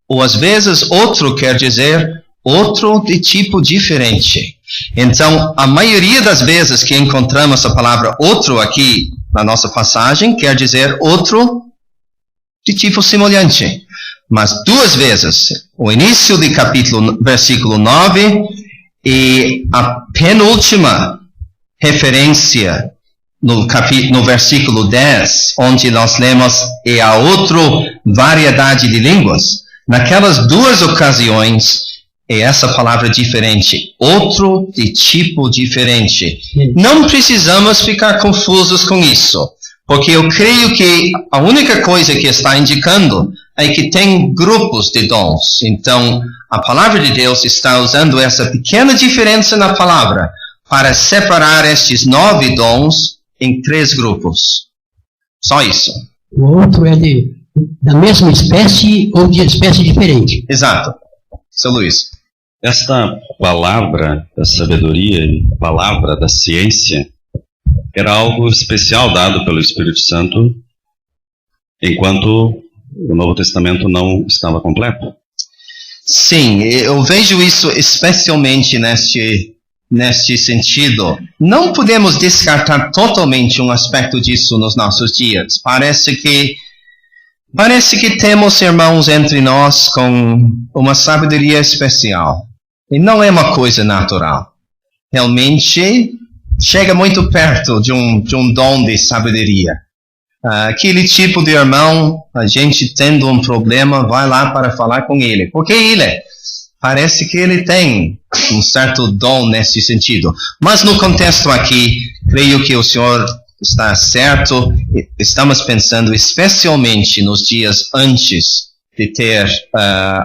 Ou às vezes outro quer dizer outro de tipo diferente. Então a maioria das vezes que encontramos a palavra outro aqui na nossa passagem quer dizer outro de tipo semelhante. Mas duas vezes, o início do capítulo, versículo 9, e a penúltima referência no versículo 10, onde nós lemos, e a outra variedade de línguas. Naquelas duas ocasiões, é essa palavra diferente, outro de tipo diferente. Não precisamos ficar confusos com isso, porque eu creio que a única coisa que está indicando é que tem grupos de dons. Então, a palavra de Deus está usando essa pequena diferença na palavra para separar estes 9 dons em 3 grupos. Só isso. O outro é da mesma espécie ou de espécie diferente. Exato. Seu Luiz. Esta palavra da sabedoria e palavra da ciência era algo especial dado pelo Espírito Santo enquanto o Novo Testamento não estava completo. Sim, eu vejo isso especialmente neste sentido. Não podemos descartar totalmente um aspecto disso nos nossos dias. Parece que temos irmãos entre nós com uma sabedoria especial. E não é uma coisa natural. Realmente chega muito perto de um dom de sabedoria. Aquele tipo de irmão, a gente tendo um problema, vai lá para falar com ele. Porque parece que ele tem um certo dom nesse sentido. Mas no contexto aqui, creio que o senhor está certo. Estamos pensando especialmente nos dias antes de ter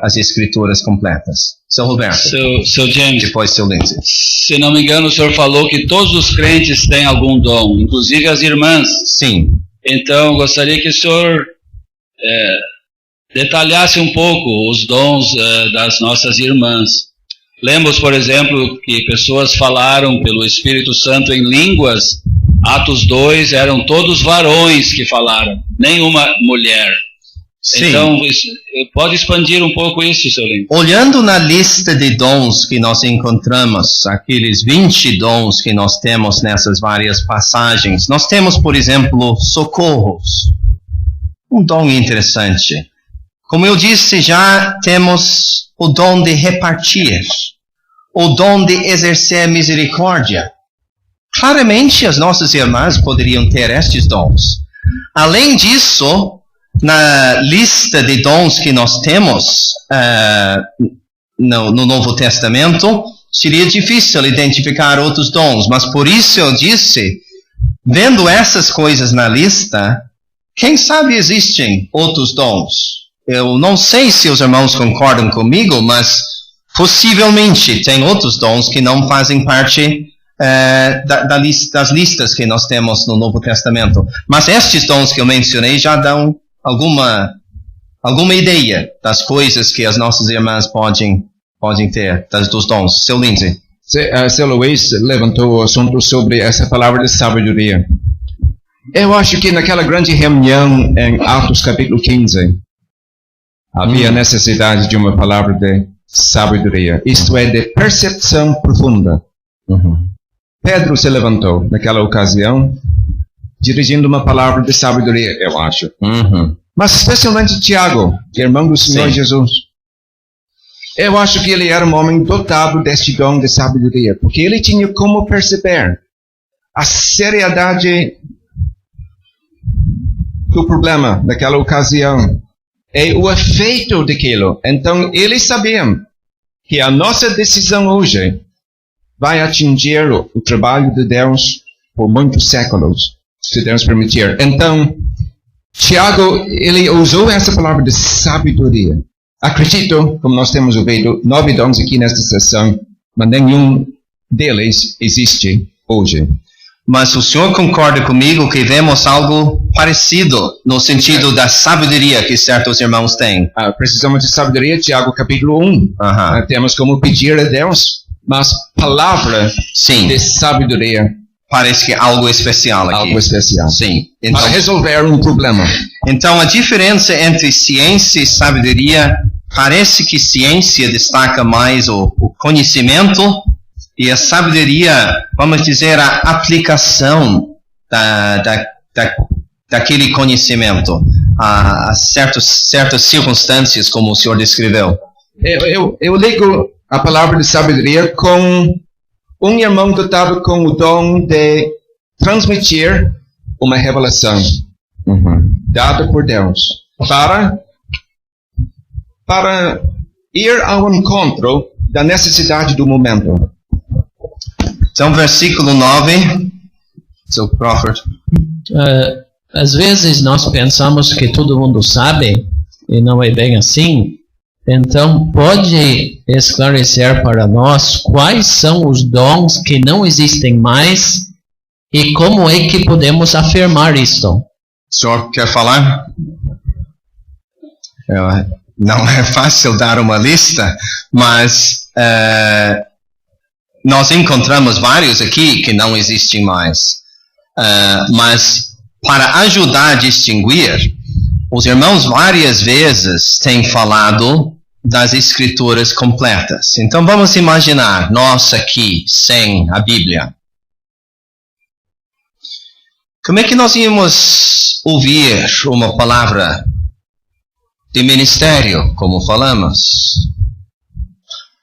as escrituras completas. Seu Roberto. Seu James. Depois seu Lindsay. Se não me engano, o senhor falou que todos os crentes têm algum dom, inclusive as irmãs. Sim. Então, gostaria que o senhor detalhasse um pouco os dons das nossas irmãs. Lemos, por exemplo, que pessoas falaram pelo Espírito Santo em línguas. Atos 2 eram todos varões que falaram, nenhuma mulher. Sim. Então, pode expandir um pouco isso, seu Lino? Olhando na lista de dons que nós encontramos, aqueles 20 dons que nós temos nessas várias passagens, nós temos, por exemplo, socorros. Um dom interessante. Como eu disse, já temos o dom de repartir, o dom de exercer misericórdia. Claramente, as nossas irmãs poderiam ter estes dons. Além disso, na lista de dons que nós temos no Novo Testamento, seria difícil identificar outros dons, mas por isso eu disse, vendo essas coisas na lista, quem sabe existem outros dons. Eu não sei se os irmãos concordam comigo, mas possivelmente tem outros dons que não fazem parte das listas que nós temos no Novo Testamento. Mas estes dons que eu mencionei já dão alguma ideia das coisas que as nossas irmãs podem ter, dos dons. Seu Lindsay. Seu Luiz levantou o assunto sobre essa palavra de sabedoria. Eu acho que naquela grande reunião em Atos capítulo 15, havia necessidade de uma palavra de sabedoria, isto é, de percepção profunda. Pedro se levantou naquela ocasião, dirigindo uma palavra de sabedoria, eu acho. Mas especialmente Tiago, irmão do Senhor Jesus. Eu acho que ele era um homem dotado deste dom de sabedoria, porque ele tinha como perceber a seriedade do problema naquela ocasião e o efeito daquilo. Então, eles sabiam que a nossa decisão hoje vai atingir o trabalho de Deus por muitos séculos, se Deus permitir. Então, Tiago, ele usou essa palavra de sabedoria. Acredito, como nós temos ouvido, 9 dons aqui nesta sessão, mas nenhum deles existe hoje. Mas o senhor concorda comigo que vemos algo parecido no sentido da sabedoria que certos irmãos têm? Precisamos de sabedoria, Tiago capítulo 1. Temos como pedir a Deus, mas palavra de sabedoria. Parece que é algo especial aqui. Algo especial. Sim. Então, para resolver um problema. Então a diferença entre ciência e sabedoria, parece que ciência destaca mais o conhecimento e a sabedoria, vamos dizer, a aplicação daquele conhecimento a certas circunstâncias, como o senhor descreveu. Eu ligo a palavra de sabedoria com um irmão dotado com o dom de transmitir uma revelação dada por Deus para ir ao encontro da necessidade do momento. Então, versículo 9, seu Crawford. Às vezes nós pensamos que todo mundo sabe, e não é bem assim. Então, pode esclarecer para nós quais são os dons que não existem mais e como é que podemos afirmar isto? O senhor quer falar? Não é fácil dar uma lista, mas nós encontramos vários aqui que não existem mais. Mas para ajudar a distinguir, os irmãos várias vezes têm falado das escrituras completas. Então vamos imaginar nós aqui sem a Bíblia. Como é que nós íamos ouvir uma palavra de ministério, como falamos?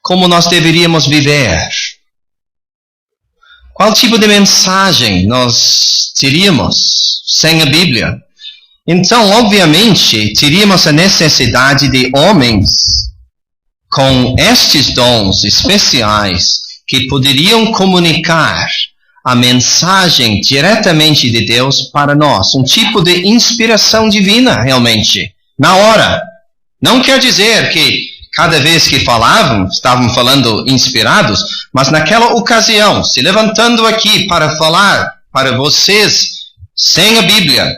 Como nós deveríamos viver? Qual tipo de mensagem nós teríamos sem a Bíblia? Então, obviamente, teríamos a necessidade de homens com estes dons especiais que poderiam comunicar a mensagem diretamente de Deus para nós. Um tipo de inspiração divina, realmente, na hora. Não quer dizer que cada vez que falavam, estavam falando inspirados, mas naquela ocasião, se levantando aqui para falar para vocês sem a Bíblia,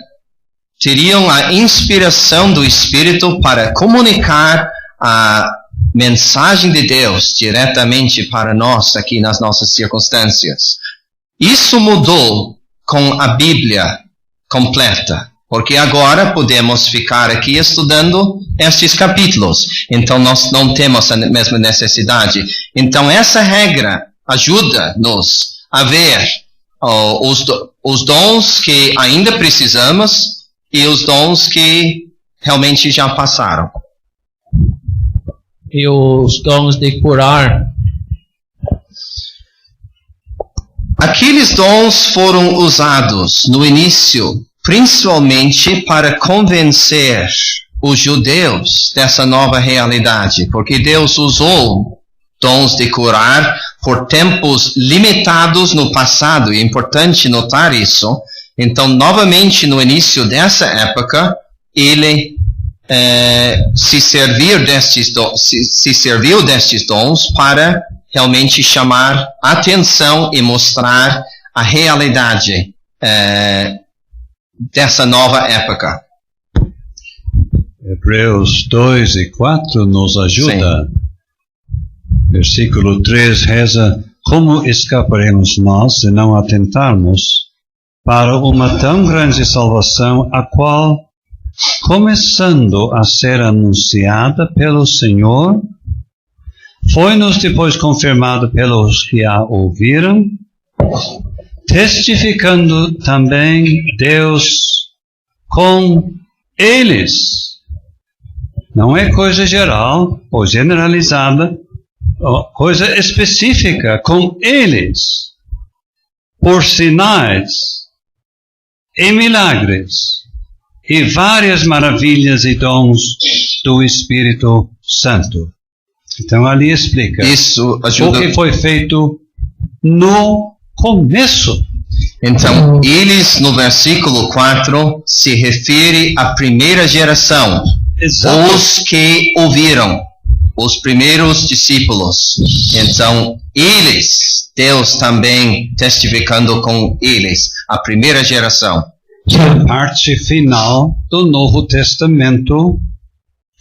teriam a inspiração do Espírito para comunicar a mensagem de Deus diretamente para nós aqui nas nossas circunstâncias. Isso mudou com a Bíblia completa, porque agora podemos ficar aqui estudando estes capítulos. Então nós não temos a mesma necessidade. Então essa regra ajuda-nos a ver os dons que ainda precisamos e os dons que realmente já passaram. E os dons de curar? Aqueles dons foram usados no início, principalmente para convencer os judeus dessa nova realidade, porque Deus usou dons de curar por tempos limitados no passado, e é importante notar isso. Então, novamente, no início dessa época, ele se serviu destes dons para realmente chamar atenção e mostrar a realidade dessa nova época. Hebreus 2 e 4 nos ajuda. Sim. Versículo 3 reza: como escaparemos nós se não atentarmos para uma tão grande salvação, a qual, começando a ser anunciada pelo Senhor, foi-nos depois confirmado pelos que a ouviram, testificando também Deus com eles. Não é coisa geral ou generalizada, coisa específica, com eles, por sinais e milagres e várias maravilhas e dons do Espírito Santo. Então ali explica isso ajuda. O que foi feito no começo. Então, eles no versículo 4 se refere à primeira geração. Exato. Os que ouviram, os primeiros discípulos. Então, eles Deus também testificando com eles, a primeira geração. A parte final do Novo Testamento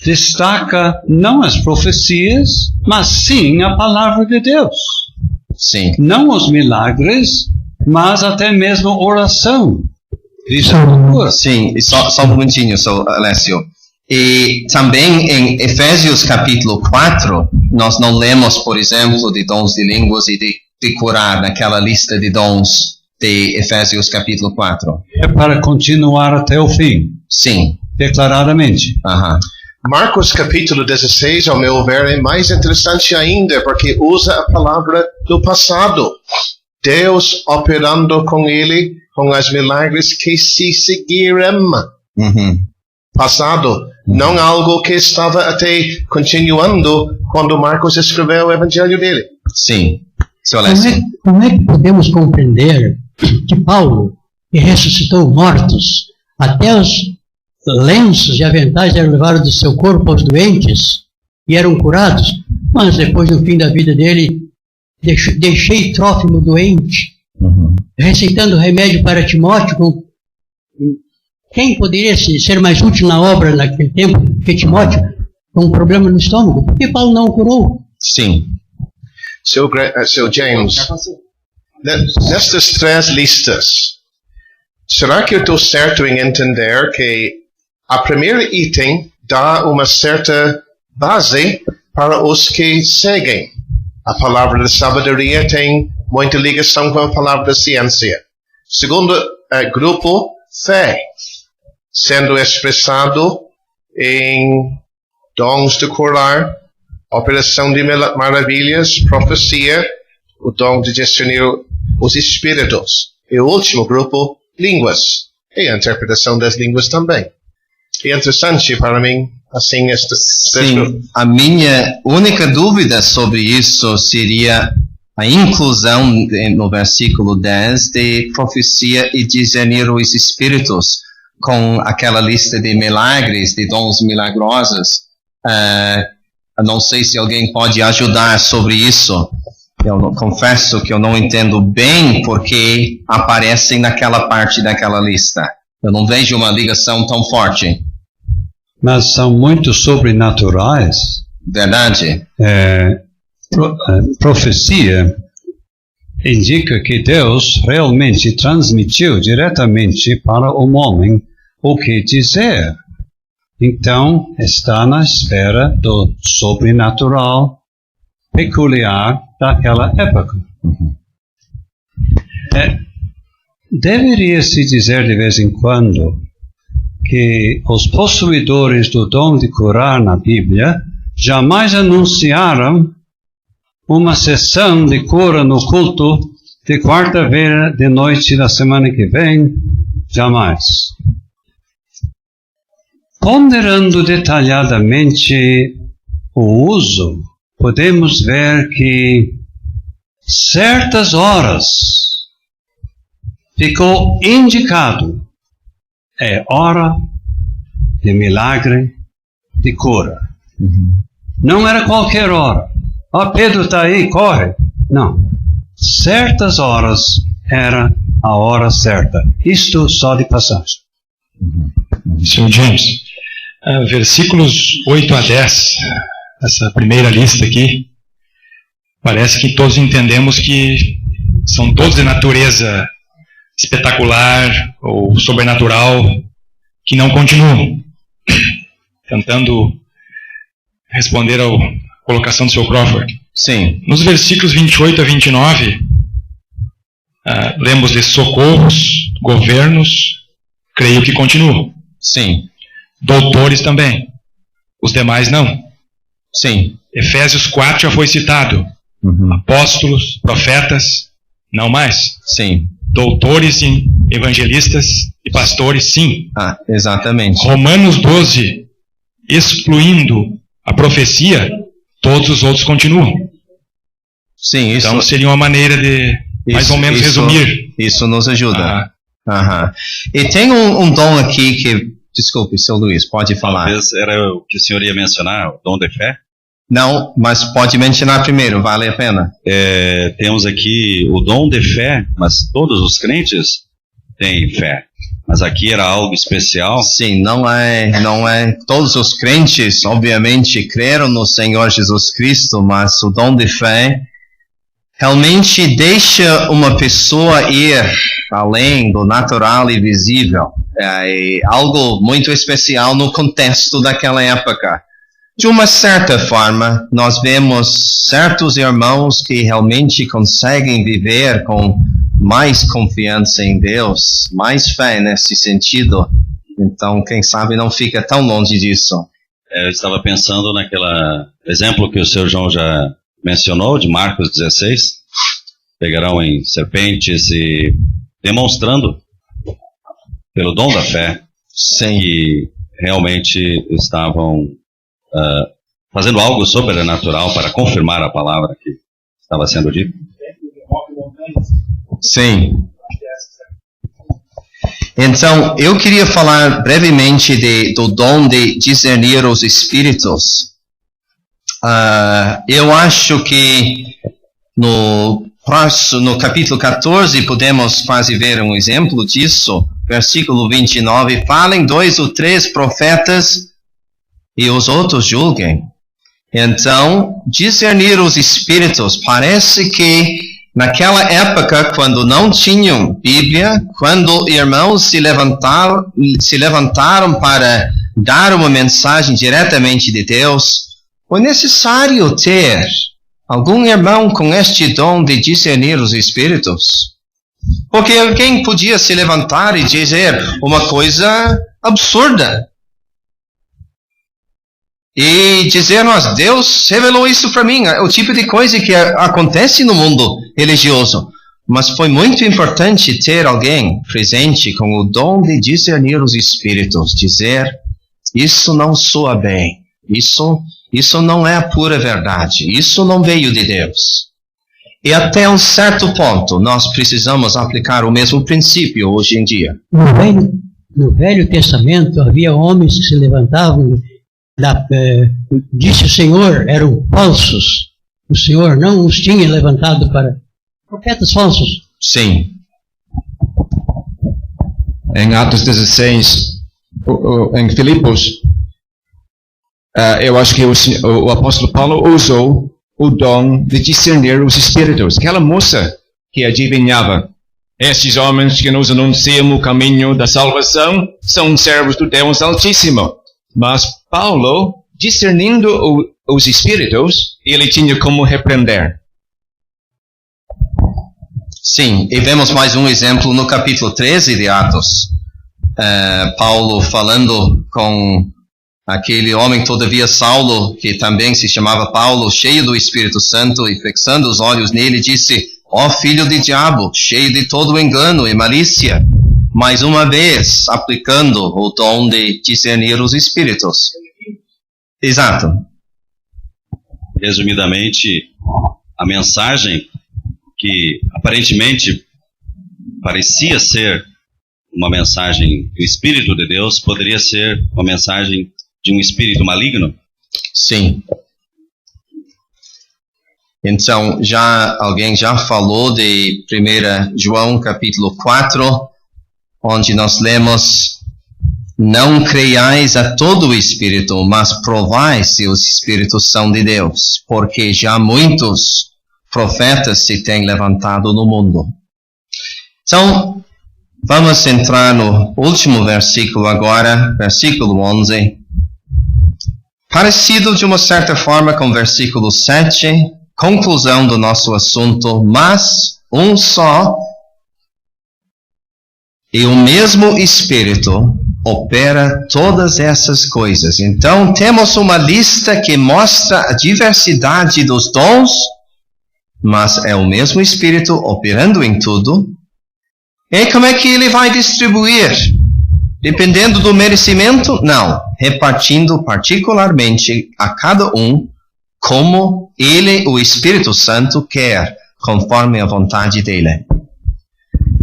destaca não as profecias, mas sim a palavra de Deus. Sim. Não os milagres, mas até mesmo oração. Sim, e só um momentinho, Alessio. E também em Efésios capítulo 4, nós não lemos, por exemplo, de dons de línguas e de curar naquela lista de dons de Efésios capítulo 4. É para continuar até o fim. Sim. Declaradamente. Marcos capítulo 16, ao meu ver, é mais interessante ainda, porque usa a palavra do passado. Deus operando com ele, com os milagres que se seguiram. Passado, não algo que estava até continuando quando Marcos escreveu o evangelho dele. Sim. Como é que podemos compreender que Paulo, que ressuscitou mortos, até os lenços e aventais eram levados do seu corpo aos doentes e eram curados, mas depois do fim da vida dele, deixei Trófimo doente, receitando remédio para Timóteo. Quem poderia ser mais útil na obra naquele tempo que Timóteo, com um problema no estômago? Por que Paulo não o curou? Sim. Seu James, nestas 3 listas, será que eu estou certo em entender que a primeira item dá uma certa base para os que seguem? A palavra da sabedoria tem muita ligação com a palavra da ciência. Segundo grupo, fé, sendo expressado em dons de curar, operação de maravilhas, profecia, o dom de discernir os espíritos. E o último grupo, línguas, e a interpretação das línguas também. É interessante para mim, assim, Sim, a minha única dúvida sobre isso seria a inclusão no versículo 10 de profecia e discernir os espíritos com aquela lista de milagres, de dons milagrosos. Eu não sei se alguém pode ajudar sobre isso. Eu confesso que eu não entendo bem porque aparecem naquela parte daquela lista. Eu não vejo uma ligação tão forte. Mas são muito sobrenaturais. Verdade. Profecia indica que Deus realmente transmitiu diretamente para o homem o que dizer. Então, está na esfera do sobrenatural peculiar daquela época. Deveria-se dizer de vez em quando que os possuidores do dom de curar na Bíblia jamais anunciaram uma sessão de cura no culto de quarta-feira de noite da semana que vem. Jamais. Ponderando detalhadamente o uso, podemos ver que certas horas ficou indicado é hora de milagre, de cura. Não era qualquer hora. Pedro está aí, corre. Não. Certas horas era a hora certa. Isto só de passagem. Sr. James, versículos 8 a 10, essa primeira lista aqui, parece que todos entendemos que são todos de natureza espetacular ou sobrenatural, que não continuam. Tentando responder à colocação do Sr. Crawford. Sim. Nos versículos 28 a 29, lemos de socorros, governos, creio que continuam. Sim. Doutores também. Os demais não. Sim. Efésios 4 já foi citado. Apóstolos, profetas, não mais. Sim. Doutores, evangelistas e pastores, sim. Exatamente. Romanos 12, excluindo a profecia, todos os outros continuam. Sim, isso. Então seria uma maneira de mais ou menos resumir. Isso nos ajuda. E tem um dom aqui que, desculpe, seu Luiz, pode falar. Talvez era o que o senhor ia mencionar, o dom de fé. Não, mas pode mencionar primeiro, vale a pena. Temos aqui o dom de fé, mas todos os crentes têm fé. Mas aqui era algo especial. Sim, não é. Todos os crentes, obviamente, creram no Senhor Jesus Cristo, mas o dom de fé realmente deixa uma pessoa ir além do natural e visível. É algo muito especial no contexto daquela época. De uma certa forma, nós vemos certos irmãos que realmente conseguem viver com mais confiança em Deus, mais fé nesse sentido. Então, quem sabe não fica tão longe disso. Eu estava pensando naquele exemplo que o Sr. João já mencionou, de Marcos 16. Pegarão em serpentes e demonstrando, pelo dom da fé, que realmente estavam fazendo algo sobrenatural para confirmar a palavra que estava sendo dita. Sim. Então, eu queria falar brevemente do dom de discernir os espíritos. Eu acho que no capítulo 14 podemos quase ver um exemplo disso. Versículo 29, falem 2 ou 3 profetas e os outros julguem. Então, discernir os espíritos, parece que naquela época, quando não tinham Bíblia, quando irmãos se levantaram para dar uma mensagem diretamente de Deus, foi necessário ter algum irmão com este dom de discernir os espíritos. Porque alguém podia se levantar e dizer uma coisa absurda. E dizer, Deus revelou isso para mim. É o tipo de coisa que acontece no mundo religioso. Mas foi muito importante ter alguém presente com o dom de discernir os espíritos. Dizer, isso não soa bem. Isso não é a pura verdade. Isso não veio de Deus. E até um certo ponto, nós precisamos aplicar o mesmo princípio hoje em dia. No Velho Testamento, havia homens que se levantavam, disse o Senhor, eram falsos. O Senhor não os tinha levantado para profetas falsos. Sim. Em Atos 16, em Filipos, eu acho que o apóstolo Paulo usou o dom de discernir os espíritos. Aquela moça que adivinhava, estes homens que nos anunciam o caminho da salvação são servos do Deus Altíssimo. Mas Paulo, discernindo os espíritos, ele tinha como repreender. Sim, e vemos mais um exemplo no capítulo 13 de Atos. Paulo falando com aquele homem, todavia Saulo, que também se chamava Paulo, cheio do Espírito Santo, e fixando os olhos nele, disse, ó filho de diabo, cheio de todo engano e malícia. Mais uma vez, aplicando o dom de discernir os espíritos. Exato. Resumidamente, a mensagem que aparentemente parecia ser uma mensagem do Espírito de Deus, poderia ser uma mensagem de um espírito maligno? Sim. Então, alguém já falou de 1 João capítulo 4, onde nós lemos, não creiais a todo o espírito, mas provai se os espíritos são de Deus, porque já muitos profetas se têm levantado no mundo. Então, vamos entrar no último versículo agora, versículo 11. Parecido de uma certa forma com o versículo 7, conclusão do nosso assunto, mas um só e o mesmo Espírito opera todas essas coisas. Então, temos uma lista que mostra a diversidade dos dons, mas é o mesmo Espírito operando em tudo. E como é que ele vai distribuir? Dependendo do merecimento? Não. Repartindo particularmente a cada um como ele, o Espírito Santo, quer, conforme a vontade dele.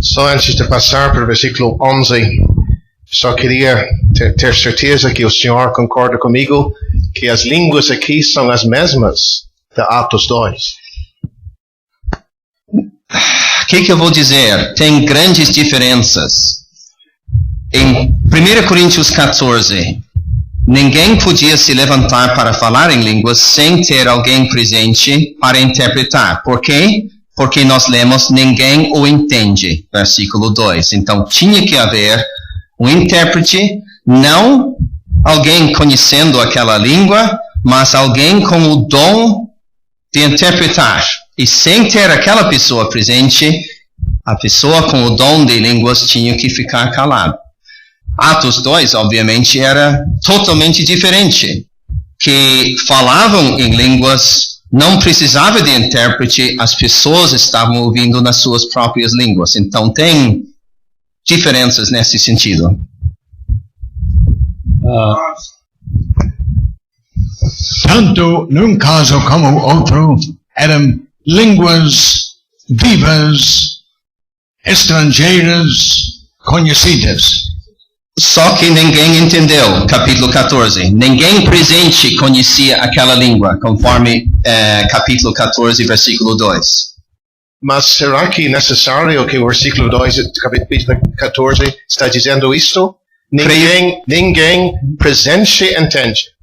Só antes de passar para o versículo 11, só queria ter certeza que o Senhor concorda comigo que as línguas aqui são as mesmas de Atos 2? O que eu vou dizer? Tem grandes diferenças. Em 1 Coríntios 14, ninguém podia se levantar para falar em línguas sem ter alguém presente para interpretar. Por quê? Porque nós lemos, ninguém o entende, versículo 2. Então, tinha que haver um intérprete, não alguém conhecendo aquela língua, mas alguém com o dom de interpretar. E sem ter aquela pessoa presente, a pessoa com o dom de línguas tinha que ficar calada. Atos 2, obviamente, era totalmente diferente. Que falavam em línguas, não precisava de intérprete, as pessoas estavam ouvindo nas suas próprias línguas. Então, tem diferenças nesse sentido. Tanto num caso como outro, eram línguas vivas, estrangeiras, conhecidas. Só que ninguém entendeu, capítulo 14. Ninguém presente conhecia aquela língua, conforme capítulo 14, versículo 2. Mas será que é necessário que o versículo 2, capítulo 14, está dizendo isto? Ninguém presente entende.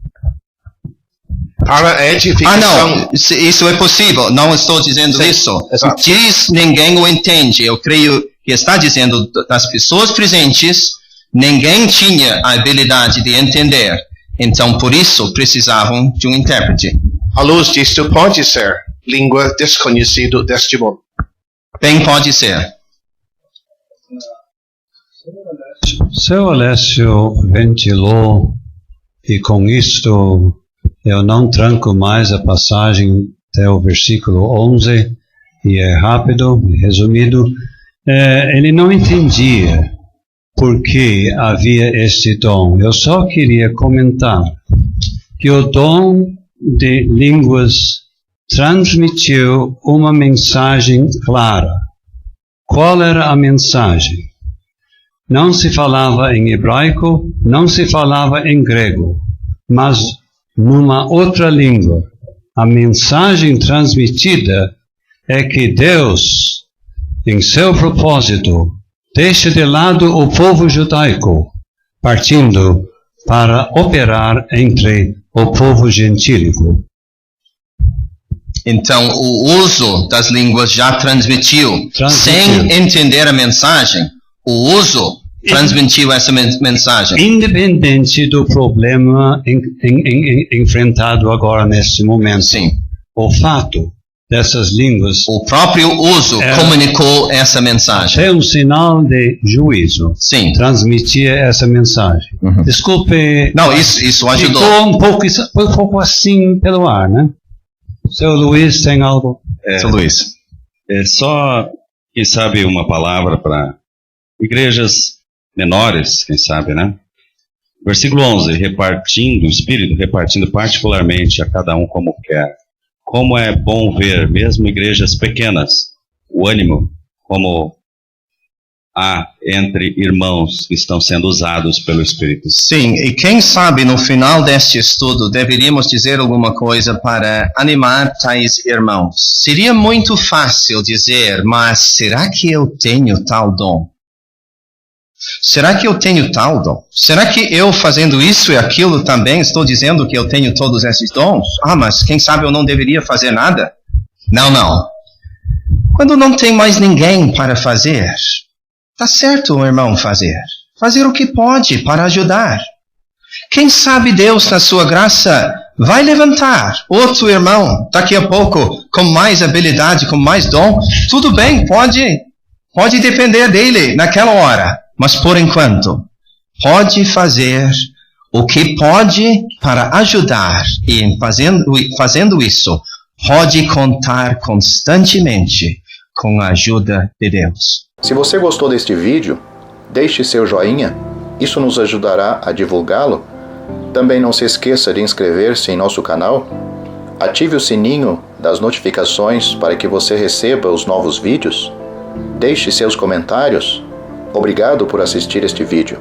Para a edificação... não, isso é possível, não estou dizendo isso. Exato. Diz ninguém o entende, eu creio que está dizendo das pessoas presentes, ninguém tinha a habilidade de entender. Então, por isso, precisavam de um intérprete. À luz disto, pode ser língua desconhecida deste mundo. Bem, pode ser. Seu Alessio ventilou, e com isto eu não tranco mais a passagem até o versículo 11, e é rápido, resumido. Ele não entendia por que havia este dom. Eu só queria comentar que o dom de línguas transmitiu uma mensagem clara. Qual era a mensagem? Não se falava em hebraico, não se falava em grego, mas numa outra língua. A mensagem transmitida é que Deus, em seu propósito, deixa de lado o povo judaico, partindo para operar entre o povo gentílico. Então, o uso das línguas já transmitiu. Sem entender a mensagem, o uso transmitiu essa mensagem. Independente do problema enfrentado agora neste momento. Sim. O fato dessas línguas... O próprio uso comunicou essa mensagem. É um sinal de juízo. Sim. Transmitia essa mensagem. Uhum. Desculpe... Não, isso ajudou. Ficou um pouco assim pelo ar, né? Seu Luiz tem algo? Seu Luiz. Só, quem sabe, uma palavra para igrejas menores, quem sabe, né? Versículo 11, repartindo, o Espírito repartindo particularmente a cada um como quer. Como é bom ver, mesmo igrejas pequenas, o ânimo como há entre irmãos que estão sendo usados pelo Espírito. Sim, e quem sabe no final deste estudo deveríamos dizer alguma coisa para animar tais irmãos. Seria muito fácil dizer, mas será que eu tenho tal dom? Será que eu tenho tal dom? Será que eu fazendo isso e aquilo também estou dizendo que eu tenho todos esses dons? Mas quem sabe eu não deveria fazer nada? Não. Quando não tem mais ninguém para fazer, está certo o irmão fazer. Fazer o que pode para ajudar. Quem sabe Deus, na sua graça, vai levantar outro irmão daqui a pouco com mais habilidade, com mais dom. Tudo bem, pode depender dele naquela hora. Mas por enquanto, pode fazer o que pode para ajudar. E fazendo isso, pode contar constantemente com a ajuda de Deus. Se você gostou deste vídeo, deixe seu joinha. Isso nos ajudará a divulgá-lo. Também não se esqueça de inscrever-se em nosso canal. Ative o sininho das notificações para que você receba os novos vídeos. Deixe seus comentários. Obrigado por assistir este vídeo.